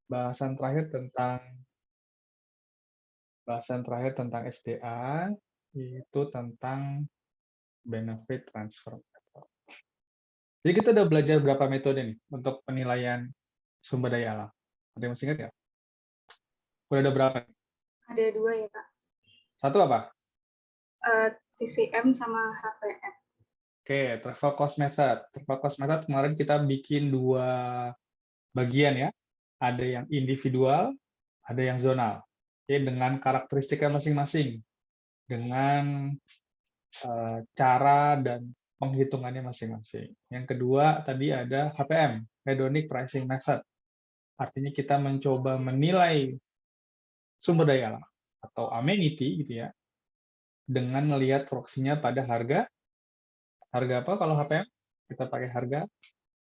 bahasan terakhir tentang SDA, yaitu tentang benefit transfer method. Jadi kita udah belajar berapa metode nih untuk penilaian sumber daya alam? Ada yang masih ingat nggak? Udah ada berapa nih? Ada 2 ya, Kak. Satu apa? TCM sama HPM. Oke, travel cost method. Travel cost method kemarin kita bikin 2 bagian ya. Ada yang individual, ada yang zonal. Oke, dengan karakteristiknya masing-masing. Dengan cara dan penghitungannya masing-masing. Yang kedua tadi ada HPM, hedonic pricing method. Artinya kita mencoba menilai sumber daya alam atau amenity gitu ya, dengan melihat proksinya pada harga apa kalau HPM? Kita pakai harga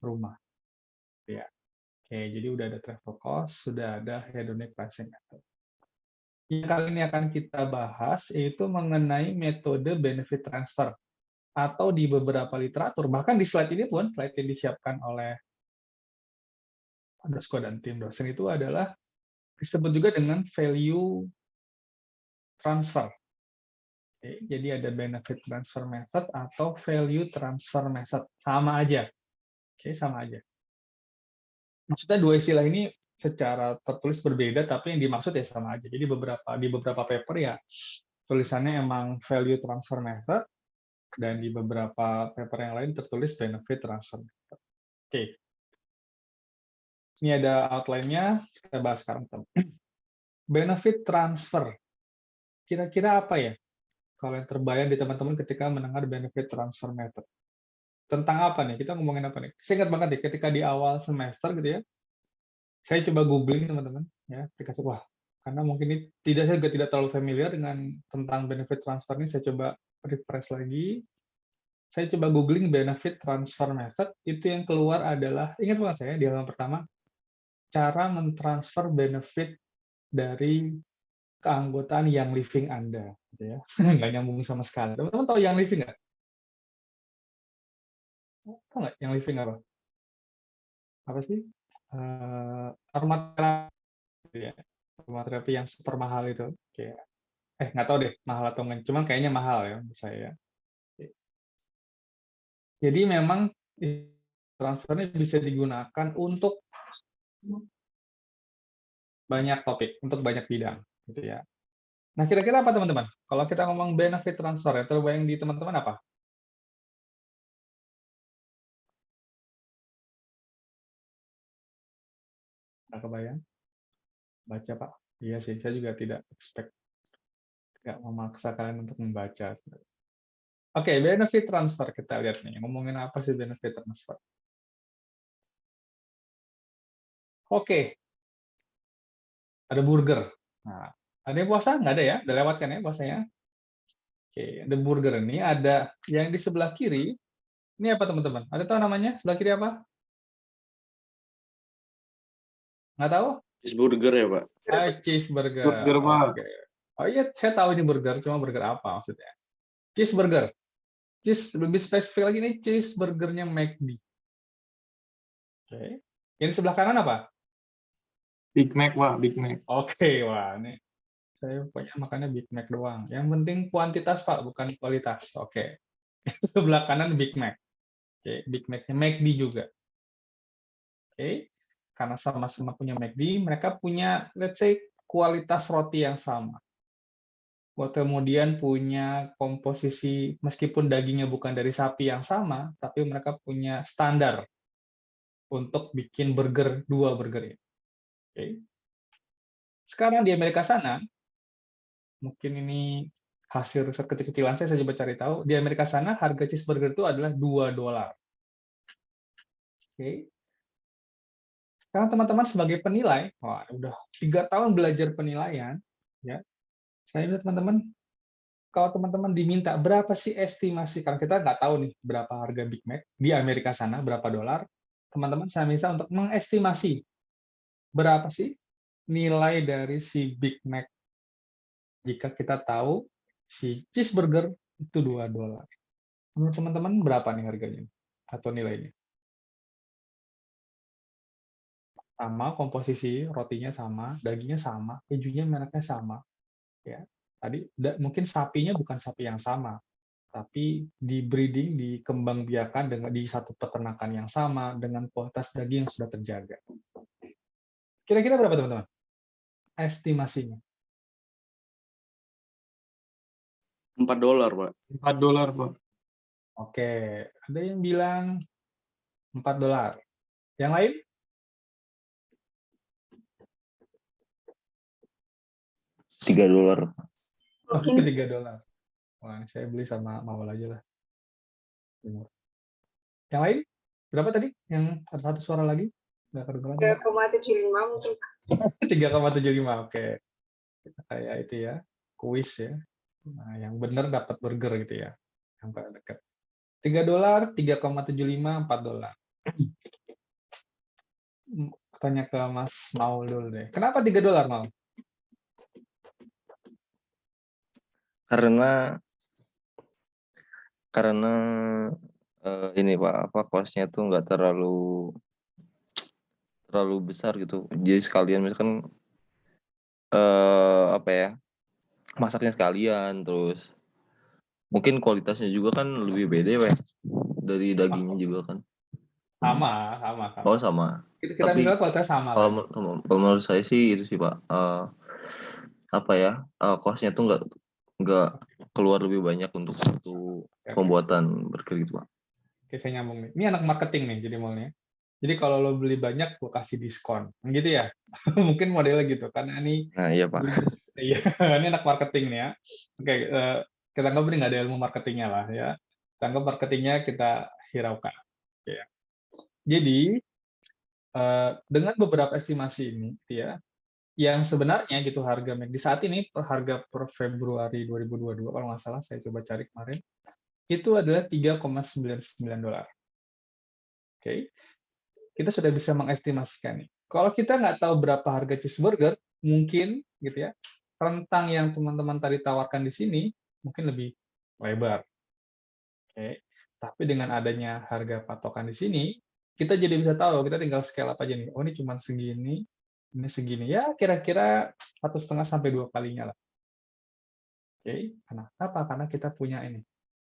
rumah. Ya. Oke, jadi udah ada travel cost, sudah ada hedonic pricing method. Yang kali ini akan kita bahas yaitu mengenai metode benefit transfer. Atau di beberapa literatur, bahkan di slide ini pun, slide yang disiapkan oleh Dasko dan tim dosen itu adalah disebut juga dengan value transfer. Oke, jadi ada benefit transfer method atau value transfer method. Sama aja. Oke, sama aja. Maksudnya dua istilah ini secara tertulis berbeda, tapi yang dimaksud ya sama aja. Jadi di beberapa paper ya tulisannya emang value transfer method, dan di beberapa paper yang lain tertulis benefit transfer method. Oke. Ini ada outline-nya, kita bahas sekarang. Benefit transfer. Kira-kira apa ya? Kalau yang terbayang di teman-teman ketika mendengar benefit transfer method. Tentang apa nih? Kita ngomongin apa nih? Saya ingat banget nih, ketika di awal semester gitu ya, saya coba googling teman-teman, ya, dikasih wah, karena mungkin ini saya juga tidak terlalu familiar dengan tentang benefit transfer ini, saya coba refresh lagi, saya coba googling benefit transfer method, itu yang keluar adalah, ingat banget saya, di halaman pertama, cara mentransfer benefit dari keanggotaan Young Living Anda, gitu ya. Nggak nyambung sama sekali. Teman-teman tahu Young Living nggak? Tahu nggak Young Living apa? Apa sih? Aromaterapi, ya. Aromaterapi yang super mahal itu. Kayak, nggak tahu deh mahal atau enggak. Cuman kayaknya mahal ya menurut saya. Jadi memang transfernya bisa digunakan untuk banyak topik, untuk banyak bidang, gitu ya. Nah, kira-kira apa teman-teman? Kalau kita ngomong benefit transfer, ya terbayang di teman-teman apa? Nggak kebayang? Baca, Pak. Iya sih, saya juga tidak expect, nggak memaksa kalian untuk membaca. Oke, benefit transfer. Kita lihat nih, ngomongin apa sih benefit transfer. Oke, ada burger. Nah, ada yang puasa? Nggak ada ya? Udah lewat kan ya puasanya? Oke, ada burger ini. Ada yang di sebelah kiri. Ini apa teman-teman? Ada tahu namanya? Sebelah kiri apa? Nggak tahu? Cheeseburger ya, Pak? Cheeseburger. Burger, Pak. Oke. Oh iya, saya tahu ini burger. Cuma burger apa maksudnya? Cheeseburger. Lebih spesifik lagi nih, cheeseburgernya McD. Oke. Yang di sebelah kanan apa? Big Mac, Pak. Big Mac. Oke, wah ini saya pokoknya makannya Big Mac doang. Yang penting kuantitas, Pak, bukan kualitas. Oke. Sebelah kanan Big Mac. Oke, Big Mac-nya McD juga. Oke. Karena sama-sama punya McD, mereka punya, let's say, kualitas roti yang sama. Kemudian punya komposisi, meskipun dagingnya bukan dari sapi yang sama, tapi mereka punya standar untuk bikin dua burger ini. Oke. Sekarang di Amerika sana, mungkin ini hasil riset kecil-kecilan saya coba cari tahu, di Amerika sana harga cheeseburger itu adalah $2. Oke. Sekarang teman-teman sebagai penilai, wah udah 3 tahun belajar penilaian, ya. Saya minta teman-teman, kalau teman-teman diminta berapa sih estimasi, karena kita nggak tahu nih berapa harga Big Mac di Amerika sana, berapa dolar, teman-teman saya minta untuk mengestimasi berapa sih nilai dari si Big Mac jika kita tahu si cheeseburger itu $2. Menurut teman-teman berapa nih harganya atau nilainya? sama komposisi rotinya sama, dagingnya sama, kejunya mereknya sama. Ya, tadi mungkin sapinya bukan sapi yang sama, tapi di breeding, dikembangbiakan dengan di satu peternakan yang sama dengan kualitas daging yang sudah terjaga. Kira-kira berapa teman-teman? Estimasinya. $4, Pak. $4, Pak. Oke, ada yang bilang $4. Yang lain? $3. Oke, Mungkin $3. Wah, saya beli sama Mawar aja lah. Yang lain? Berapa tadi? Yang ada satu suara lagi? Nggak kedengeran. 3,75 mungkin, Kak. 3,75. Oke. Kita kayak itu ya, kuis ya. Nah, yang benar dapat burger gitu ya. Yang paling dekat. $3, 3,75, $4. Tanya ke Mas Maul dulu deh. Kenapa $3, Maul? Karena ini Pak, apa kosnya tuh nggak terlalu besar gitu. Jadi sekalian misalkan apa ya, masaknya sekalian, terus mungkin kualitasnya juga kan lebih beda ya, Pak, dari dagingnya juga kan. Sama, sama. Oh sama. Kita Tapi misalnya kualitas sama lah. kalau menurut saya sih itu sih Pak, apa ya, kosnya tuh nggak keluar lebih banyak untuk satu pembuatan burger gitu Pak. Oke, saya nyambung nih. Ini anak marketing nih, jadi Maulnya. Jadi kalau lo beli banyak, gue kasih diskon. Gitu ya? Mungkin modelnya gitu. Karena ini Nah iya Pak. Iya, ini anak marketing nih ya. Oke, kita anggap ini nggak ada ilmu marketingnya lah ya. Kita anggap marketingnya kita hiraukan. Oke, ya. Jadi dengan beberapa estimasi ini, gitu ya, yang sebenarnya gitu harga di saat ini harga per Februari 2022 kalau nggak salah saya coba cari kemarin itu adalah $3,99. Oke, kita sudah bisa mengestimasikan nih. Kalau kita nggak tahu berapa harga cheeseburger, mungkin gitu ya, rentang yang teman-teman tadi tawarkan di sini mungkin lebih lebar. Oke. Tapi dengan adanya harga patokan di sini, kita jadi bisa tahu, kita tinggal scale up aja nih. Oh, ini cuma segini, ini segini. Ya, kira-kira 1,5 sampai 2 kalinya lah. Oke. Kenapa? Karena kita punya ini.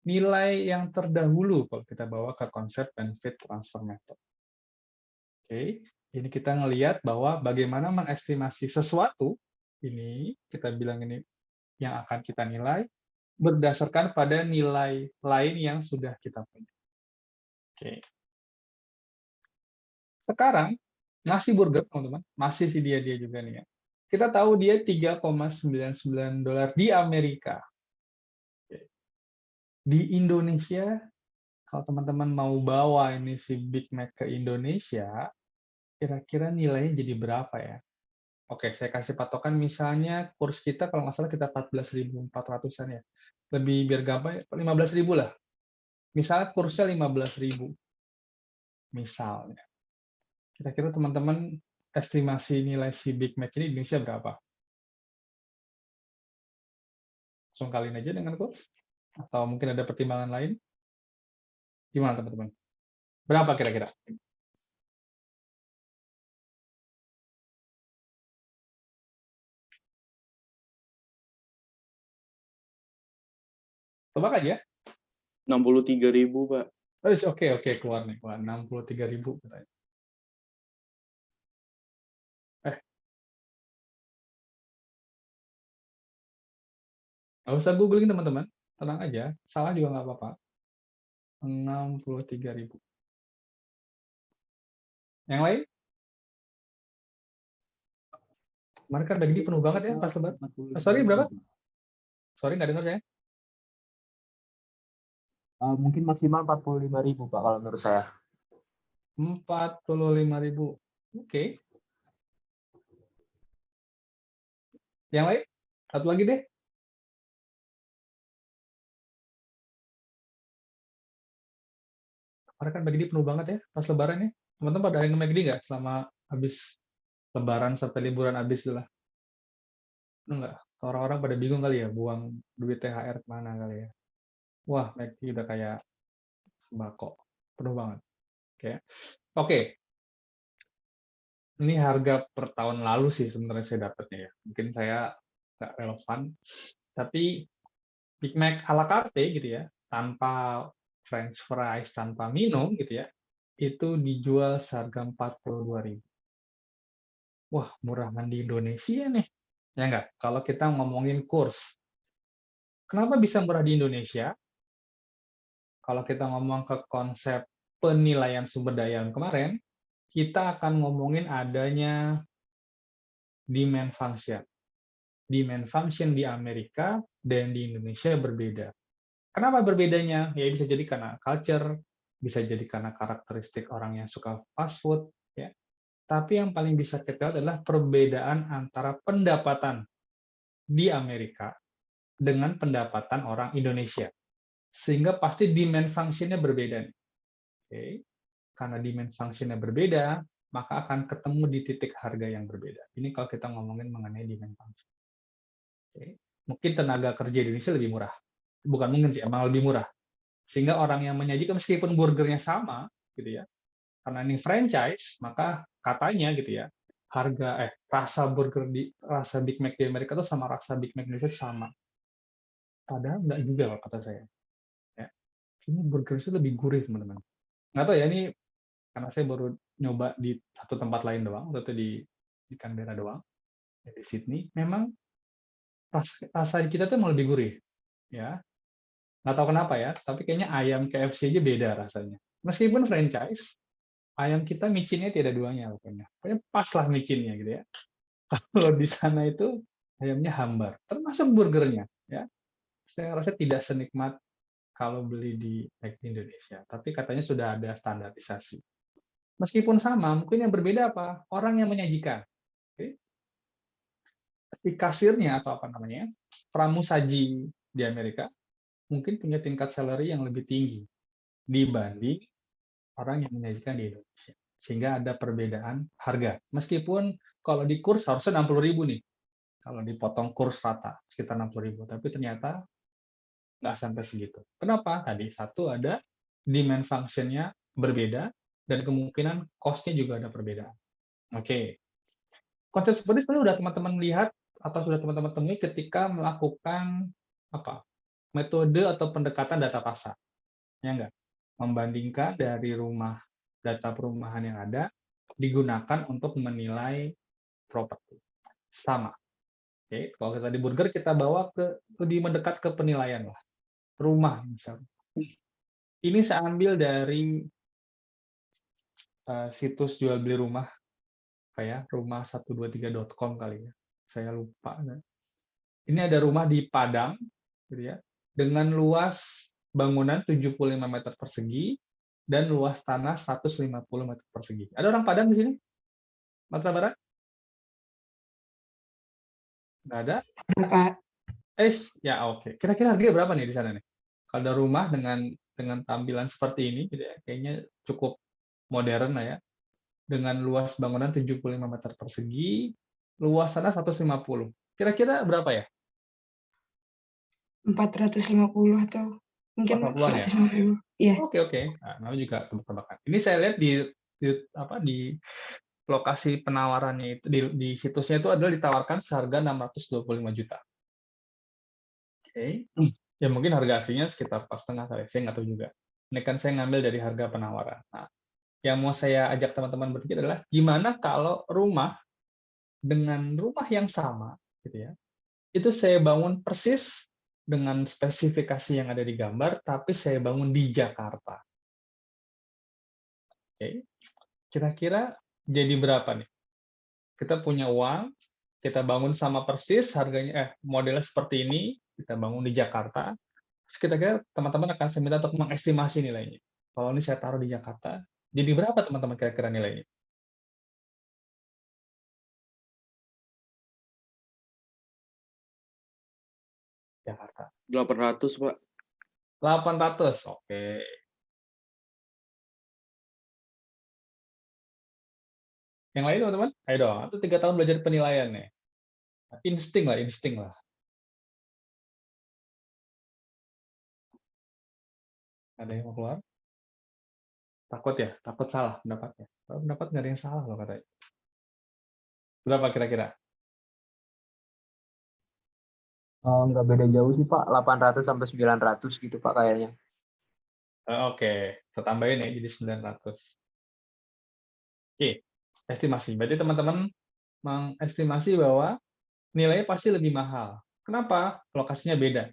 Nilai yang terdahulu kalau kita bawa ke konsep benefit transfer method. Oke. Ini kita ngelihat bahwa bagaimana mengestimasi sesuatu, ini kita bilang ini yang akan kita nilai, berdasarkan pada nilai lain yang sudah kita punya. Oke. Sekarang, nasi burger, teman-teman, masih si dia juga nih ya. Kita tahu dia $3,99 di Amerika. Oke. Di Indonesia, kalau teman-teman mau bawa ini si Big Mac ke Indonesia, kira-kira nilainya jadi berapa ya? Oke, saya kasih patokan misalnya kurs kita kalau nggak salah kita 14.400-an ya. Lebih biar gampang, 15.000 lah. Misalnya kursnya 15.000. Misalnya. Kira-kira teman-teman estimasi nilai si Big Mac ini di Indonesia berapa? Langsung kaliin aja dengan kurs? Atau mungkin ada pertimbangan lain? Gimana teman-teman? Berapa kira-kira? Tebak aja. 63.000, Pak. Oke, keluar nih. Keluar 63.000 katanya. Nggak usah googling teman-teman. Tenang aja. Salah juga nggak apa-apa. 63.000. Yang lain? Kemarin kan daging penuh banget ya pas lebaran. Sorry, berapa? Sorry, nggak dengar saya. Mungkin maksimal 45.000 Pak kalau menurut saya. 45.000. Oke. Yang lain? Satu lagi deh. Kemarin kan McD penuh banget ya pas lebaran ya. Teman-teman pada yang McD nggak selama habis lebaran sampai liburan habis itu lah? Enggak. Orang-orang pada bingung kali ya buang duit THR kemana kali ya. Wah, McD udah kayak sembako. Penuh banget. Oke. Oke. ini harga per tahun lalu sih sebenarnya saya dapatnya ya. Mungkin saya nggak relevan, tapi Big Mac ala carte gitu ya, tanpa French fries, tanpa minum gitu ya, itu dijual seharga 42.000. Wah, murahan di Indonesia nih. Ya nggak? Kalau kita ngomongin kurs. Kenapa bisa murah di Indonesia? Kalau kita ngomong ke konsep penilaian sumber daya kemarin, kita akan ngomongin adanya demand function. Demand function di Amerika dan di Indonesia berbeda. Kenapa berbedanya? Ya bisa jadi karena culture, bisa jadi karena karakteristik orang yang suka fast food, ya. Tapi yang paling bisa kita lihat adalah perbedaan antara pendapatan di Amerika dengan pendapatan orang Indonesia. Sehingga pasti demand function-nya berbeda. Oke. Karena demand function-nya berbeda, maka akan ketemu di titik harga yang berbeda. Ini kalau kita ngomongin mengenai demand function. Oke. Mungkin tenaga kerja Indonesia lebih murah. Bukan mungkin sih, emang lebih murah. Sehingga orang yang menyajikan meskipun burgernya sama, gitu ya, karena ini franchise, maka katanya gitu ya, rasa Big Mac di Amerika itu sama rasa Big Mac Indonesia sama. Padahal nggak juga kalau kata saya. Ya. Ini burger itu lebih gurih teman-teman. Nggak tahu ya, ini karena saya baru nyoba di satu tempat lain doang, waktu itu di Canberra doang, di Sydney. Memang rasa kita tuh mau lebih gurih, ya. Nggak tahu kenapa ya, tapi kayaknya ayam KFC aja beda rasanya. Meskipun franchise, ayam kita micinnya tidak duanya pokoknya. Pokoknya pas lah micinnya gitu ya. Kalau di sana itu ayamnya hambar, termasuk burgernya, ya. Saya rasa tidak senikmat kalau beli di Indonesia, tapi katanya sudah ada standarisasi. Meskipun sama, mungkin yang berbeda apa? Orang yang menyajikan. Oke. Si kasirnya atau apa namanya, pramusaji di Amerika mungkin punya tingkat salary yang lebih tinggi dibanding orang yang menyajikan di Indonesia. Sehingga ada perbedaan harga. Meskipun kalau di kurs harusnya 60.000 nih. Kalau dipotong kurs rata, sekitar 60.000. Tapi ternyata nggak sampai segitu. Kenapa? Tadi satu ada demand function-nya berbeda, dan kemungkinan cost-nya juga ada perbedaan. Oke. Konsep seperti ini sebenarnya sudah teman-teman lihat atau sudah teman-teman temui ketika melakukan apa? Metode atau pendekatan data pasar. Ya enggak? Membandingkan dari data perumahan yang ada digunakan untuk menilai properti. Sama. Oke, kalau kita di burger kita bawa ke lebih mendekat ke penilaian lah. Rumah misalnya. Ini saya ambil dari situs jual beli rumah kayak rumah123.com kali ya. Saya lupa. Ini ada rumah di Padang gitu ya. Dengan luas bangunan 75 meter persegi dan luas tanah 150 meter persegi. Ada orang Padang di sini? Sumatera Barat? Nggak ada? Bapak. Ya oke. Kira-kira harganya berapa nih di sana nih? Kalau ada rumah dengan tampilan seperti ini, gitu ya, kayaknya cukup modern lah ya. Dengan luas bangunan 75 meter persegi, luas tanah 150. Kira-kira berapa ya? 450 atau mungkin 450-an ya? 450. Iya. Oke. Nah, namanya juga tebak-tebakan. Ini saya lihat di lokasi penawarannya itu di situsnya itu adalah ditawarkan seharga 625 juta. Oke. Ya mungkin harga aslinya sekitar 4,5 kali. Saya nggak tahu juga. Ini kan saya ngambil dari harga penawaran. Nah, yang mau saya ajak teman-teman berpikir adalah gimana kalau rumah dengan rumah yang sama, gitu ya, itu saya bangun persis dengan spesifikasi yang ada di gambar, tapi saya bangun di Jakarta. Oke. Kira-kira jadi berapa nih? Kita punya uang, kita bangun sama persis, harganya modelnya seperti ini, kita bangun di Jakarta. Terus kira-kira teman-teman akan saya minta untuk mengestimasi nilainya. Kalau ini saya taruh di Jakarta, jadi berapa teman-teman kira-kira nilainya? Jakarta. 800, Pak. 800. Oke. Yang lain teman-teman? Ayo dong. Itu 3 tahun belajar penilaian nih. Insting lah. Ada yang mau keluar? Takut ya? Takut salah pendapatnya. Pendapat nggak ada yang salah loh katanya. Berapa kira-kira? Nggak beda jauh sih Pak, 800 sampai 900 gitu Pak kayaknya. Oke, kita tambahin ya jadi 900. Oke, estimasi. Berarti teman-teman mengestimasi bahwa nilainya pasti lebih mahal. Kenapa? Lokasinya beda.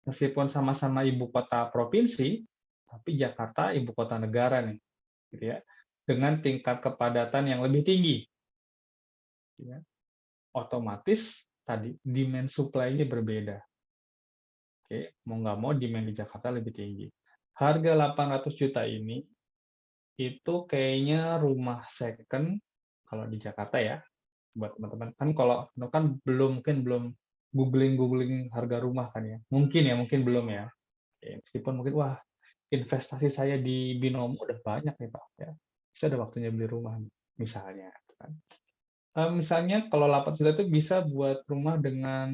Meskipun sama-sama ibu kota provinsi, tapi Jakarta ibu kota negara nih, gitu ya, dengan tingkat kepadatan yang lebih tinggi. Ya. Otomatis tadi demand supply-nya berbeda. Oke, mau nggak mau demand di Jakarta lebih tinggi. Harga 800 juta ini itu kayaknya rumah second kalau di Jakarta ya, buat teman-teman. Kan kalau kan mungkin belum googling harga rumah kan ya. Mungkin belum ya. Oke, meskipun mungkin wah investasi saya di binomo udah banyak nih Pak ya. Saya ada waktunya beli rumah misalnya. Kan. Misalnya kalau 8 juta itu bisa buat rumah dengan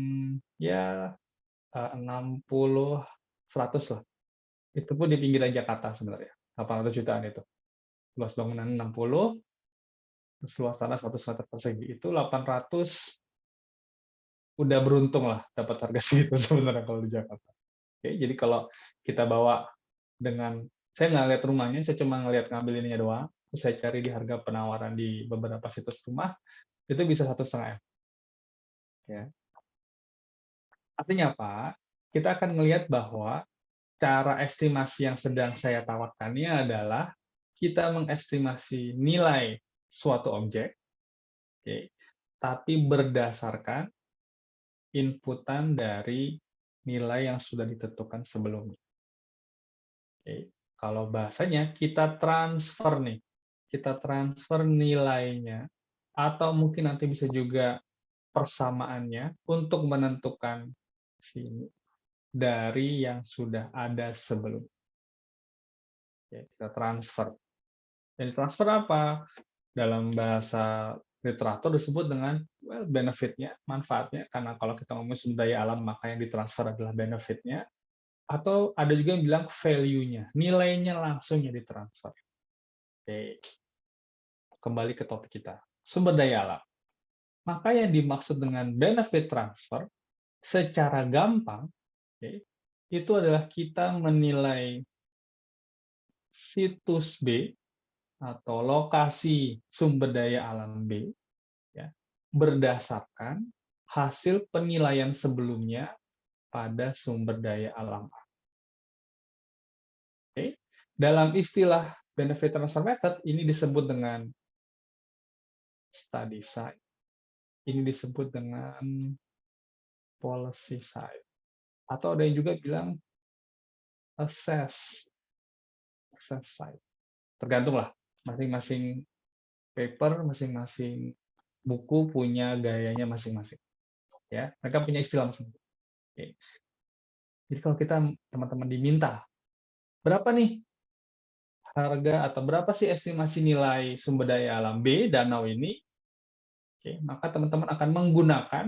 ya 60, 100 lah. Itu pun di pinggiran Jakarta sebenarnya. 800 jutaan itu. Luas bangunan 60, terus luas tanah 100 meter persegi. Itu 800 udah beruntung lah dapat harga segitu sebenarnya kalau di Jakarta. Oke, jadi kalau kita bawa dengan saya nggak lihat rumahnya, saya cuma ngambil ininya doang, terus saya cari di harga penawaran di beberapa situs rumah, itu bisa 1,5 M. Ya. Artinya apa? Kita akan melihat bahwa cara estimasi yang sedang saya tawarkannya adalah kita mengestimasi nilai suatu objek, okay, tapi berdasarkan inputan dari nilai yang sudah ditentukan sebelumnya. Okay. Kalau bahasanya kita transfer nih, kita transfer nilainya, atau mungkin nanti bisa juga persamaannya untuk menentukan sini dari yang sudah ada sebelumnya. Okay. Kita transfer. Jadi transfer apa? Dalam bahasa literatur disebut dengan benefit-nya, manfaatnya, karena kalau kita ngomong sumber daya alam, maka yang ditransfer adalah benefit-nya, atau ada juga yang bilang value-nya, nilainya langsung yang ditransfer. Oke. Kembali ke topik kita, sumber daya alam. Maka yang dimaksud dengan benefit transfer, secara gampang, itu adalah kita menilai situs B atau lokasi sumber daya alam B ya, berdasarkan hasil penilaian sebelumnya pada sumber daya alam A. Oke. Dalam istilah benefit transfer method ini disebut dengan study side. Ini disebut dengan policy side. Atau ada yang juga bilang assess side. Tergantung lah, masing-masing paper, masing-masing buku punya gayanya masing-masing. Ya, mereka punya istilah masing-masing. Oke. Jadi kalau kita teman-teman diminta berapa nih harga atau berapa sih estimasi nilai sumber daya alam B danau ini, oke, maka teman-teman akan menggunakan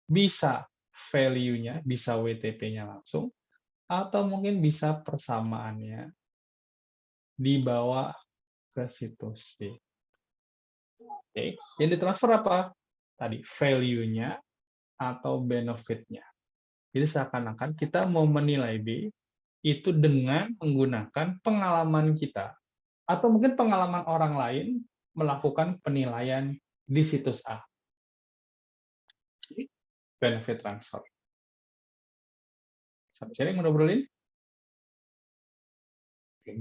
bisa value-nya, bisa WTP-nya langsung, atau mungkin bisa persamaannya dibawa ke situs B. Oke, yang ditransfer apa? Tadi value-nya atau benefit-nya. Jadi seakan-akan kita mau menilai B itu dengan menggunakan pengalaman kita atau mungkin pengalaman orang lain melakukan penilaian di situs A. Benefit transfer. Sampai sini mau ngobrolin?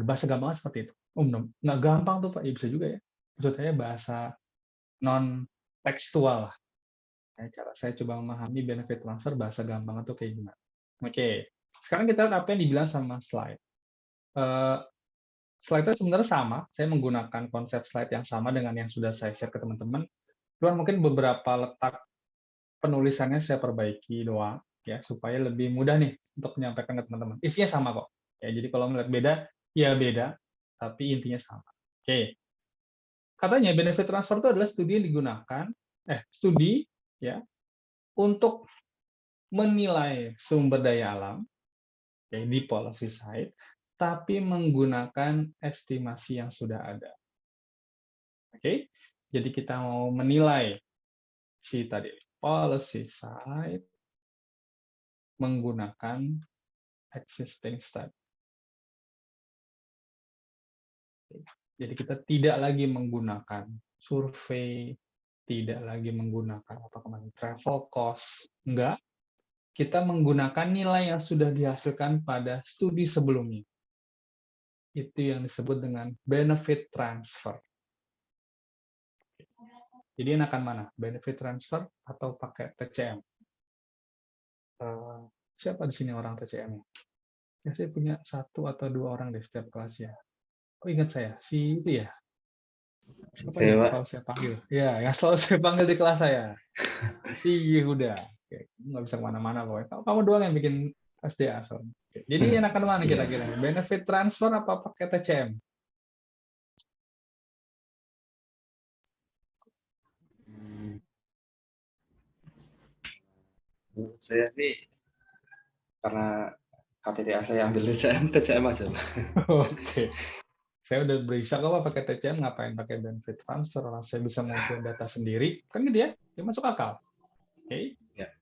Bahasa gampang seperti itu. Nggak gampang tuh Pak, ya bisa juga ya. Maksud saya bahasa non-tekstual lah. Cara saya coba memahami benefit transfer bahasa gampang itu kayak gimana. Oke, sekarang kita lihat apa yang dibilang sama slide. Slide-nya sebenarnya sama, saya menggunakan konsep slide yang sama dengan yang sudah saya share ke teman-teman. Cuman mungkin beberapa letak penulisannya saya perbaiki doang, ya supaya lebih mudah nih untuk menyampaikan ke teman-teman. Isinya sama kok. Ya, jadi kalau melihat beda, ya beda, tapi intinya sama. Oke. Katanya benefit transfer itu adalah studi yang digunakan, studi ya untuk menilai sumber daya alam di policy side, tapi menggunakan estimasi yang sudah ada. Oke, jadi kita mau menilai si tadi policy side menggunakan existing study. Jadi kita tidak lagi menggunakan survei, tidak lagi menggunakan apa kemarin travel cost, enggak. Kita menggunakan nilai yang sudah dihasilkan pada studi sebelumnya. Itu yang disebut dengan benefit transfer. Jadi enakan mana? Benefit transfer atau pakai TCM? Siapa di sini orang TCM-nya? Ya, saya punya 1 atau 2 orang di setiap kelas ya. Oh, ingat saya, si itu ya. Apa yang selalu saya panggil? Ya, yang selalu saya panggil di kelas saya. Iya, udah. Oke, nggak bisa kemana-mana pokoknya. Kamu doang yang bikin SDA. Oke. Jadi enakan mana kira-kira? Benefit transfer apa pakai TCM? Saya sih karena KTTA saya ambil TCM aja. Oke. Saya udah berisyak apa pakai TCM, ngapain pakai benefit transfer? Orang saya bisa ngumpulin data sendiri, kan gitu ya? Ya masuk akal. Oke. Ya.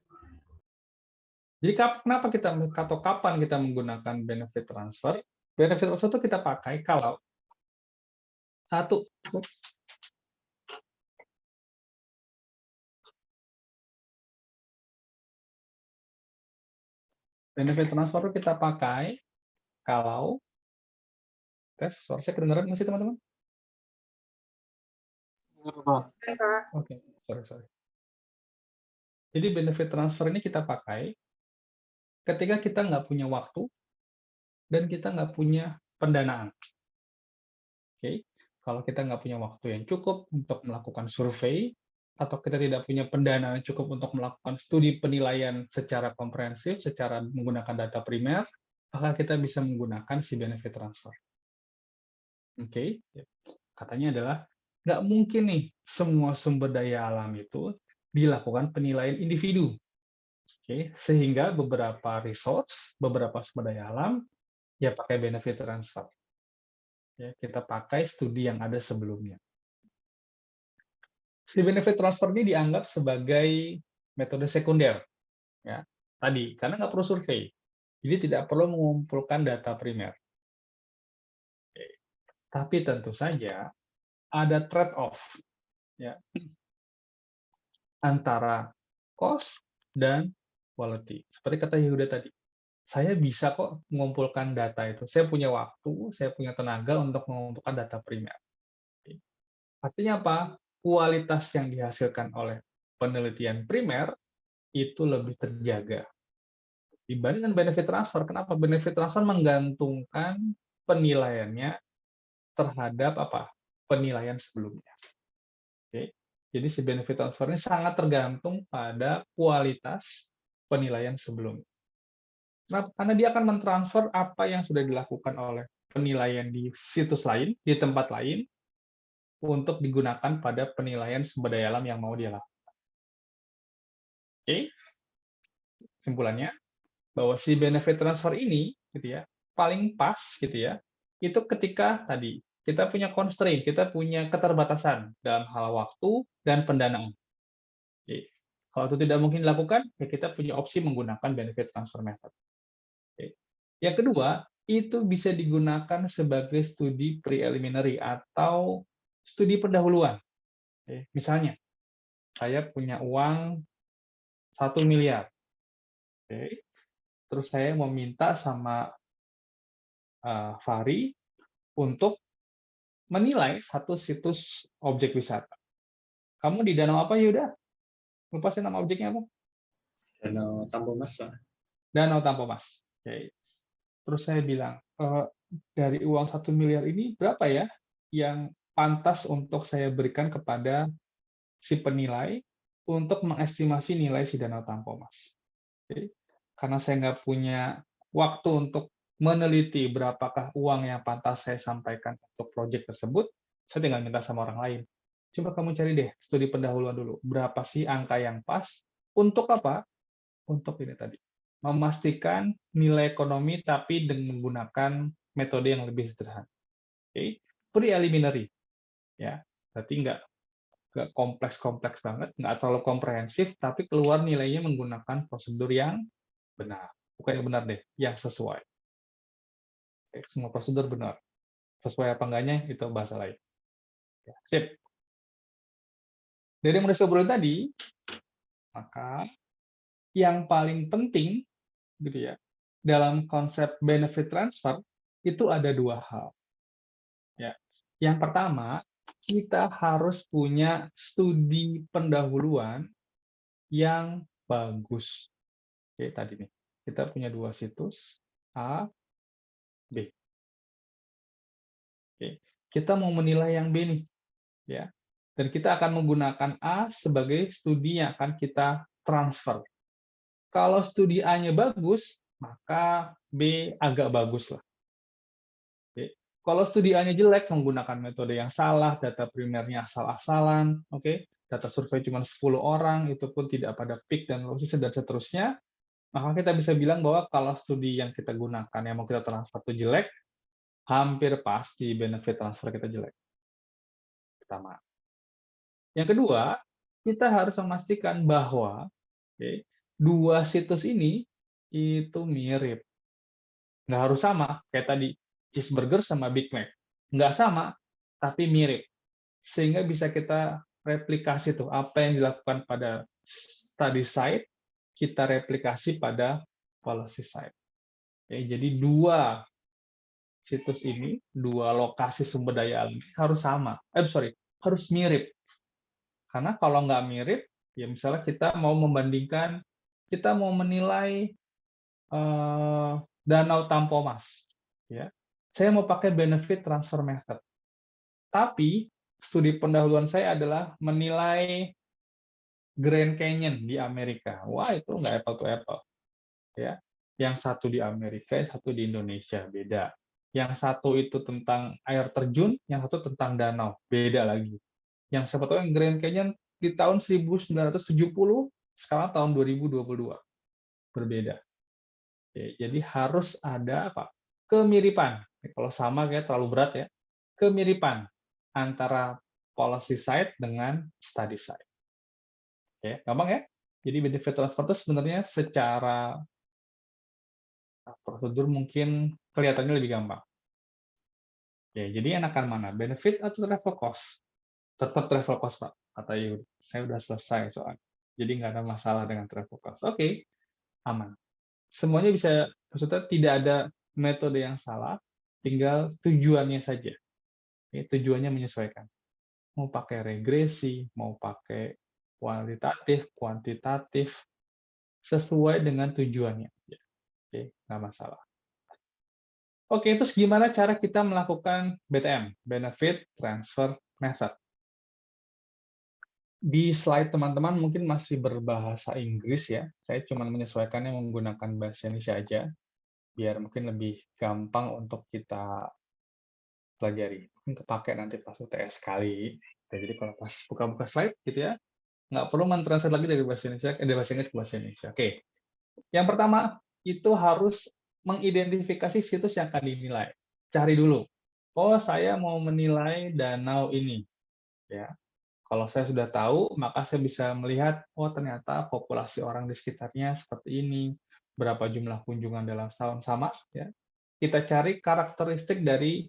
Jadi kenapa kita atau kapan kita menggunakan benefit transfer? Benefit transfer itu kita pakai kalau satu, benefit transfer itu kita pakai kalau suara saya kedengaran nggak sih teman-teman? Oke, sorry. Jadi benefit transfer ini kita pakai ketika kita nggak punya waktu dan kita nggak punya pendanaan. Oke, kalau kita nggak punya waktu yang cukup untuk melakukan survei, atau kita tidak punya pendanaan cukup untuk melakukan studi penilaian secara komprehensif, secara menggunakan data primer, maka kita bisa menggunakan si benefit transfer. Oke, katanya adalah nggak mungkin nih semua sumber daya alam itu dilakukan penilaian individu. Oke, sehingga beberapa resource, beberapa sumber daya alam, ya pakai benefit transfer. Ya, kita pakai studi yang ada sebelumnya. Si benefit transfer ini dianggap sebagai metode sekunder. Ya, tadi, karena nggak perlu survei. Jadi tidak perlu mengumpulkan data primer. Oke. Tapi tentu saja ada trade-off ya, antara cost dan quality. Seperti kata Yehuda tadi, saya bisa kok mengumpulkan data itu. Saya punya waktu, saya punya tenaga untuk mengumpulkan data primer. Artinya apa? Kualitas yang dihasilkan oleh penelitian primer itu lebih terjaga dibandingkan benefit transfer. Kenapa? Benefit transfer menggantungkan penilaiannya terhadap apa? Penilaian sebelumnya. Oke. Jadi si benefit transfer ini sangat tergantung pada kualitas penilaian sebelumnya. Nah, karena dia akan mentransfer apa yang sudah dilakukan oleh penilaian di situs lain, di tempat lain, untuk digunakan pada penilaian sumber daya alam yang mau dia lakukan. Oke. Kesimpulannya, bahwa si benefit transfer ini, gitu ya, paling pas, gitu ya, itu ketika tadi kita punya constraint, kita punya keterbatasan dalam hal waktu dan pendanaan. Oke. Kalau itu tidak mungkin dilakukan, ya kita punya opsi menggunakan benefit transfer method. Oke. Yang kedua, itu bisa digunakan sebagai studi preliminary atau studi pendahuluan. Oke. Misalnya, saya punya uang 1 miliar. Oke. Terus saya mau minta sama Fahri untuk menilai satu situs objek wisata. Kamu di danau apa, Yuda? Lupa saya nama objeknya apa? Danau Tampomas, Pak. Danau Tampomas. Oke. Terus saya bilang, dari uang 1 miliar ini berapa ya yang pantas untuk saya berikan kepada si penilai untuk mengestimasi nilai si Danau Tampomas. Oke. Karena saya nggak punya waktu untuk meneliti berapakah uang yang pantas saya sampaikan untuk proyek tersebut, saya tinggal minta sama orang lain. Coba kamu cari deh studi pendahuluan dulu. Berapa sih angka yang pas? Untuk apa? Untuk ini tadi. Memastikan nilai ekonomi tapi dengan menggunakan metode yang lebih sederhana. Oke. Preliminary. Ya, berarti nggak nggak kompleks-kompleks banget, nggak terlalu komprehensif, tapi keluar nilainya menggunakan prosedur yang benar. Bukan yang benar deh, yang sesuai. Oke, semua prosedur benar. Sesuai apa enggaknya, itu bahasa lain. Ya, sip. Dari yang udah saya obrolin tadi, maka yang paling penting gitu ya, dalam konsep benefit transfer itu ada dua hal. Ya. Yang pertama, kita harus punya studi pendahuluan yang bagus. Oke, tadi nih. Kita punya dua situs, A, B. Oke. Kita mau menilai yang B nih, ya. Dan kita akan menggunakan A sebagai studi yang akan kita transfer. Kalau studi A-nya bagus, maka B agak bagus lah. Oke. Kalau studi A-nya jelek, menggunakan metode yang salah, data primernya asal-asalan, oke, data survei cuma 10 orang, itu pun tidak pada peak dan losis dan seterusnya, maka kita bisa bilang bahwa kalau studi yang kita gunakan, yang mau kita transfer itu jelek, hampir pasti benefit transfer kita jelek. Pertama. Yang kedua, kita harus memastikan bahwa dua situs ini itu mirip. Nggak harus sama, kayak tadi, cheeseburger sama Big Mac. Nggak sama, tapi mirip. Sehingga bisa kita replikasi tuh, apa yang dilakukan pada study site, kita replikasi pada policy site. Jadi dua situs ini, dua lokasi sumber daya alam harus sama. Harus mirip. Karena kalau nggak mirip, ya misalnya kita mau membandingkan, kita mau menilai Danau Tampomas. Ya. Saya mau pakai benefit transfer method. Tapi studi pendahuluan saya adalah menilai Grand Canyon di Amerika. Wah, itu nggak apple to apple. Ya. Yang satu di Amerika, yang satu di Indonesia, beda. Yang satu itu tentang air terjun, yang satu tentang danau, beda lagi. Yang siapa tahu yang Grand Canyon di tahun 1970, sekarang tahun 2022. Berbeda. Jadi harus ada apa? Kemiripan. Kalau sama kayak terlalu berat ya. Kemiripan antara policy site dengan study site. Oke, gampang ya? Jadi benefit transfer itu sebenarnya secara prosedur mungkin kelihatannya lebih gampang. Oke, jadi enakan mana? Benefit atau travel cost? Tetap travel cost, Pak. Kata Yudi. Saya udah selesai soalnya. Jadi nggak ada masalah dengan travel cost. Oke, aman. Semuanya bisa, maksudnya tidak ada metode yang salah, tinggal tujuannya saja. Tujuannya menyesuaikan. Mau pakai regresi, mau pakai kualitatif, kuantitatif, sesuai dengan tujuannya. Oke, nggak masalah. Oke, terus gimana cara kita melakukan BTM, Benefit Transfer Method? Di slide teman-teman mungkin masih berbahasa Inggris ya. Saya cuma menyesuaikannya menggunakan bahasa Indonesia aja, biar mungkin lebih gampang untuk kita pelajari. Mungkin kepake nanti pas UTS kali. Jadi kalau pas buka-buka slide gitu ya, nggak perlu mentranslate lagi dari bahasa Indonesia dari bahasa Inggris ke bahasa Indonesia. Oke. Yang pertama, itu harus mengidentifikasi situs yang akan dinilai. Cari dulu. Oh, saya mau menilai danau ini. Ya. Kalau saya sudah tahu, maka saya bisa melihat, oh ternyata populasi orang di sekitarnya seperti ini, berapa jumlah kunjungan dalam setahun sama. Ya. Kita cari karakteristik dari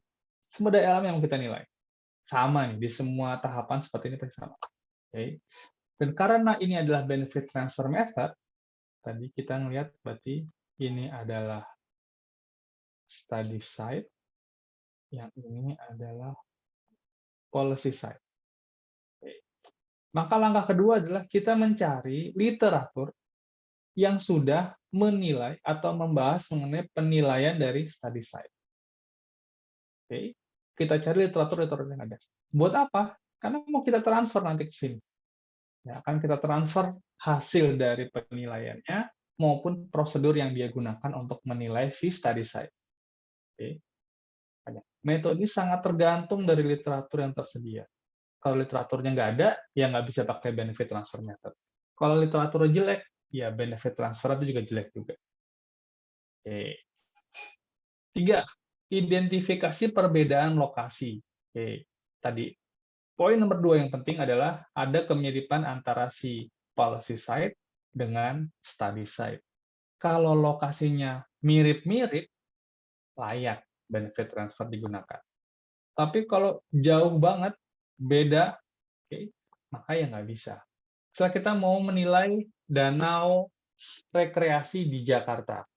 sumber daya alam yang mau kita nilai. Sama nih, di semua tahapan seperti ini pasti sama. Okay. Dan karena ini adalah benefit transfer method, tadi kita melihat berarti ini adalah study site, yang ini adalah policy site. Maka langkah kedua adalah kita mencari literatur yang sudah menilai atau membahas mengenai penilaian dari study site. Oke, kita cari literatur yang ada. Buat apa? Karena mau kita transfer nanti ke sini. Ya, akan kita transfer hasil dari penilaiannya maupun prosedur yang dia gunakan untuk menilai si study site. Oke. Metode ini sangat tergantung dari literatur yang tersedia. Kalau literaturnya nggak ada, ya nggak bisa pakai benefit transfer method. Kalau literaturnya jelek, ya benefit transfer itu juga jelek juga. Oke. 3. Identifikasi perbedaan lokasi. Oke. Tadi poin nomor 2 yang penting adalah ada kemiripan antara si policy site dengan study site. Kalau lokasinya mirip-mirip, layak benefit transfer digunakan. Tapi kalau jauh banget, beda, maka ya nggak bisa. Setelah kita mau menilai danau rekreasi di Jakarta,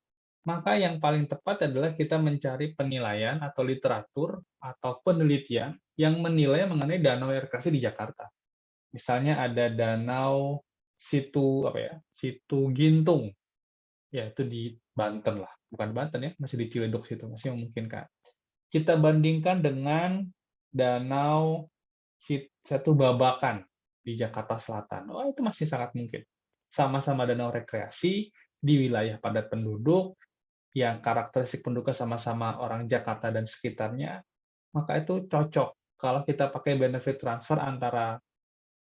maka yang paling tepat adalah kita mencari penilaian atau literatur atau penelitian yang menilai mengenai danau rekreasi di Jakarta. Misalnya ada danau Situ Gintung, ya itu di Banten lah, bukan Banten ya, masih di Ciledug situ, masih memungkinkan. Kita bandingkan dengan danau Satu Babakan di Jakarta Selatan. Oh, itu masih sangat mungkin. Sama-sama danau rekreasi di wilayah padat penduduk, yang karakteristik penduduknya sama-sama orang Jakarta dan sekitarnya, maka itu cocok kalau kita pakai benefit transfer antara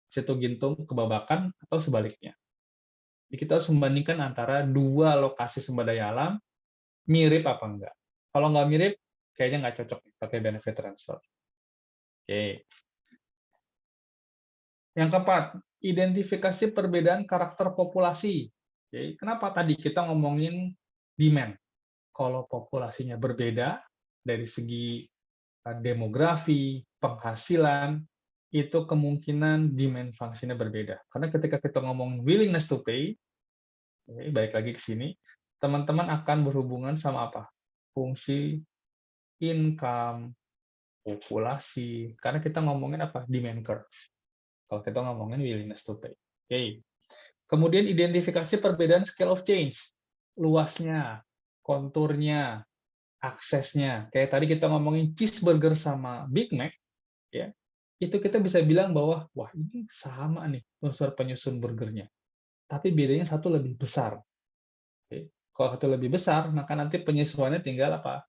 Situ Gintung ke Babakan atau sebaliknya. Jadi kita harus membandingkan antara dua lokasi sumber daya alam, mirip apa enggak. Kalau nggak mirip, kayaknya nggak cocok pakai benefit transfer. Oke. Yang keempat, identifikasi perbedaan karakter populasi. Oke. Kenapa tadi kita ngomongin demand? Kalau populasinya berbeda dari segi demografi, penghasilan, itu kemungkinan demand function-nya berbeda. Karena ketika kita ngomong willingness to pay, balik lagi ke sini, teman-teman akan berhubungan sama apa? Fungsi income, populasi. Karena kita ngomongin apa? Demand curve. Kalau kita ngomongin willingness to pay. Oke. Kemudian identifikasi perbedaan scale of change. Luasnya, konturnya, aksesnya. Kayak tadi kita ngomongin cheeseburger sama Big Mac, ya, itu kita bisa bilang bahwa, wah ini sama nih unsur penyusun burgernya. Tapi bedanya satu lebih besar. Oke. Kalau satu lebih besar, maka nanti penyesuaiannya tinggal apa?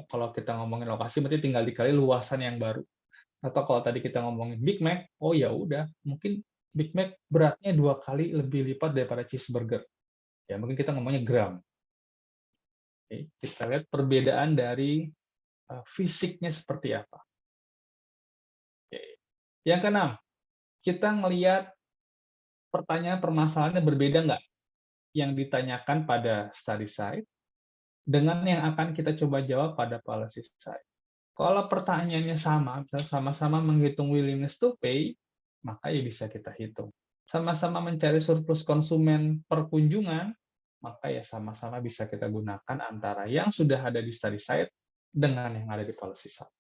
Kalau kita ngomongin lokasi, berarti tinggal dikali luasan yang baru. Atau kalau tadi kita ngomongin Big Mac, oh ya udah, mungkin Big Mac beratnya 2 kali lebih lipat daripada cheeseburger. Ya, mungkin kita ngomongnya gram. Oke, kita lihat perbedaan dari fisiknya seperti apa. Oke. Yang keenam, kita ngelihat permasalahannya berbeda nggak yang ditanyakan pada study site dengan yang akan kita coba jawab pada policy site. Kalau pertanyaannya sama-sama menghitung willingness to pay, maka ya bisa kita hitung. Sama-sama mencari surplus konsumen per kunjungan, maka ya sama-sama bisa kita gunakan antara yang sudah ada di study site dengan yang ada di policy site.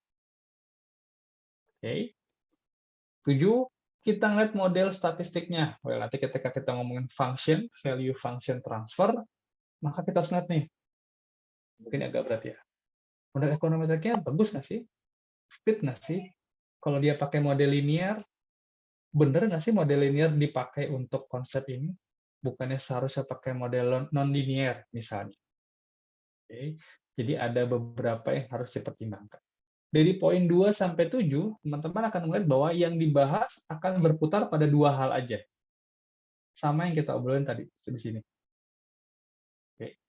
Oke. 7, kita ngeliat model statistiknya. Well, nanti ketika kita ngomongin function, value function transfer, maka kita harus lihat nih. Mungkin agak berat ya. Model ekonometriknya bagus nggak sih? Fit nggak sih? Kalau dia pakai model linear, bener nggak sih model linear dipakai untuk konsep ini? Bukannya seharusnya pakai model non-linear, misalnya. Oke. Jadi ada beberapa yang harus dipertimbangkan. Dari poin 2 sampai 7, teman-teman akan melihat bahwa yang dibahas akan berputar pada 2 hal aja. Sama yang kita obrolin tadi di sini. Oke.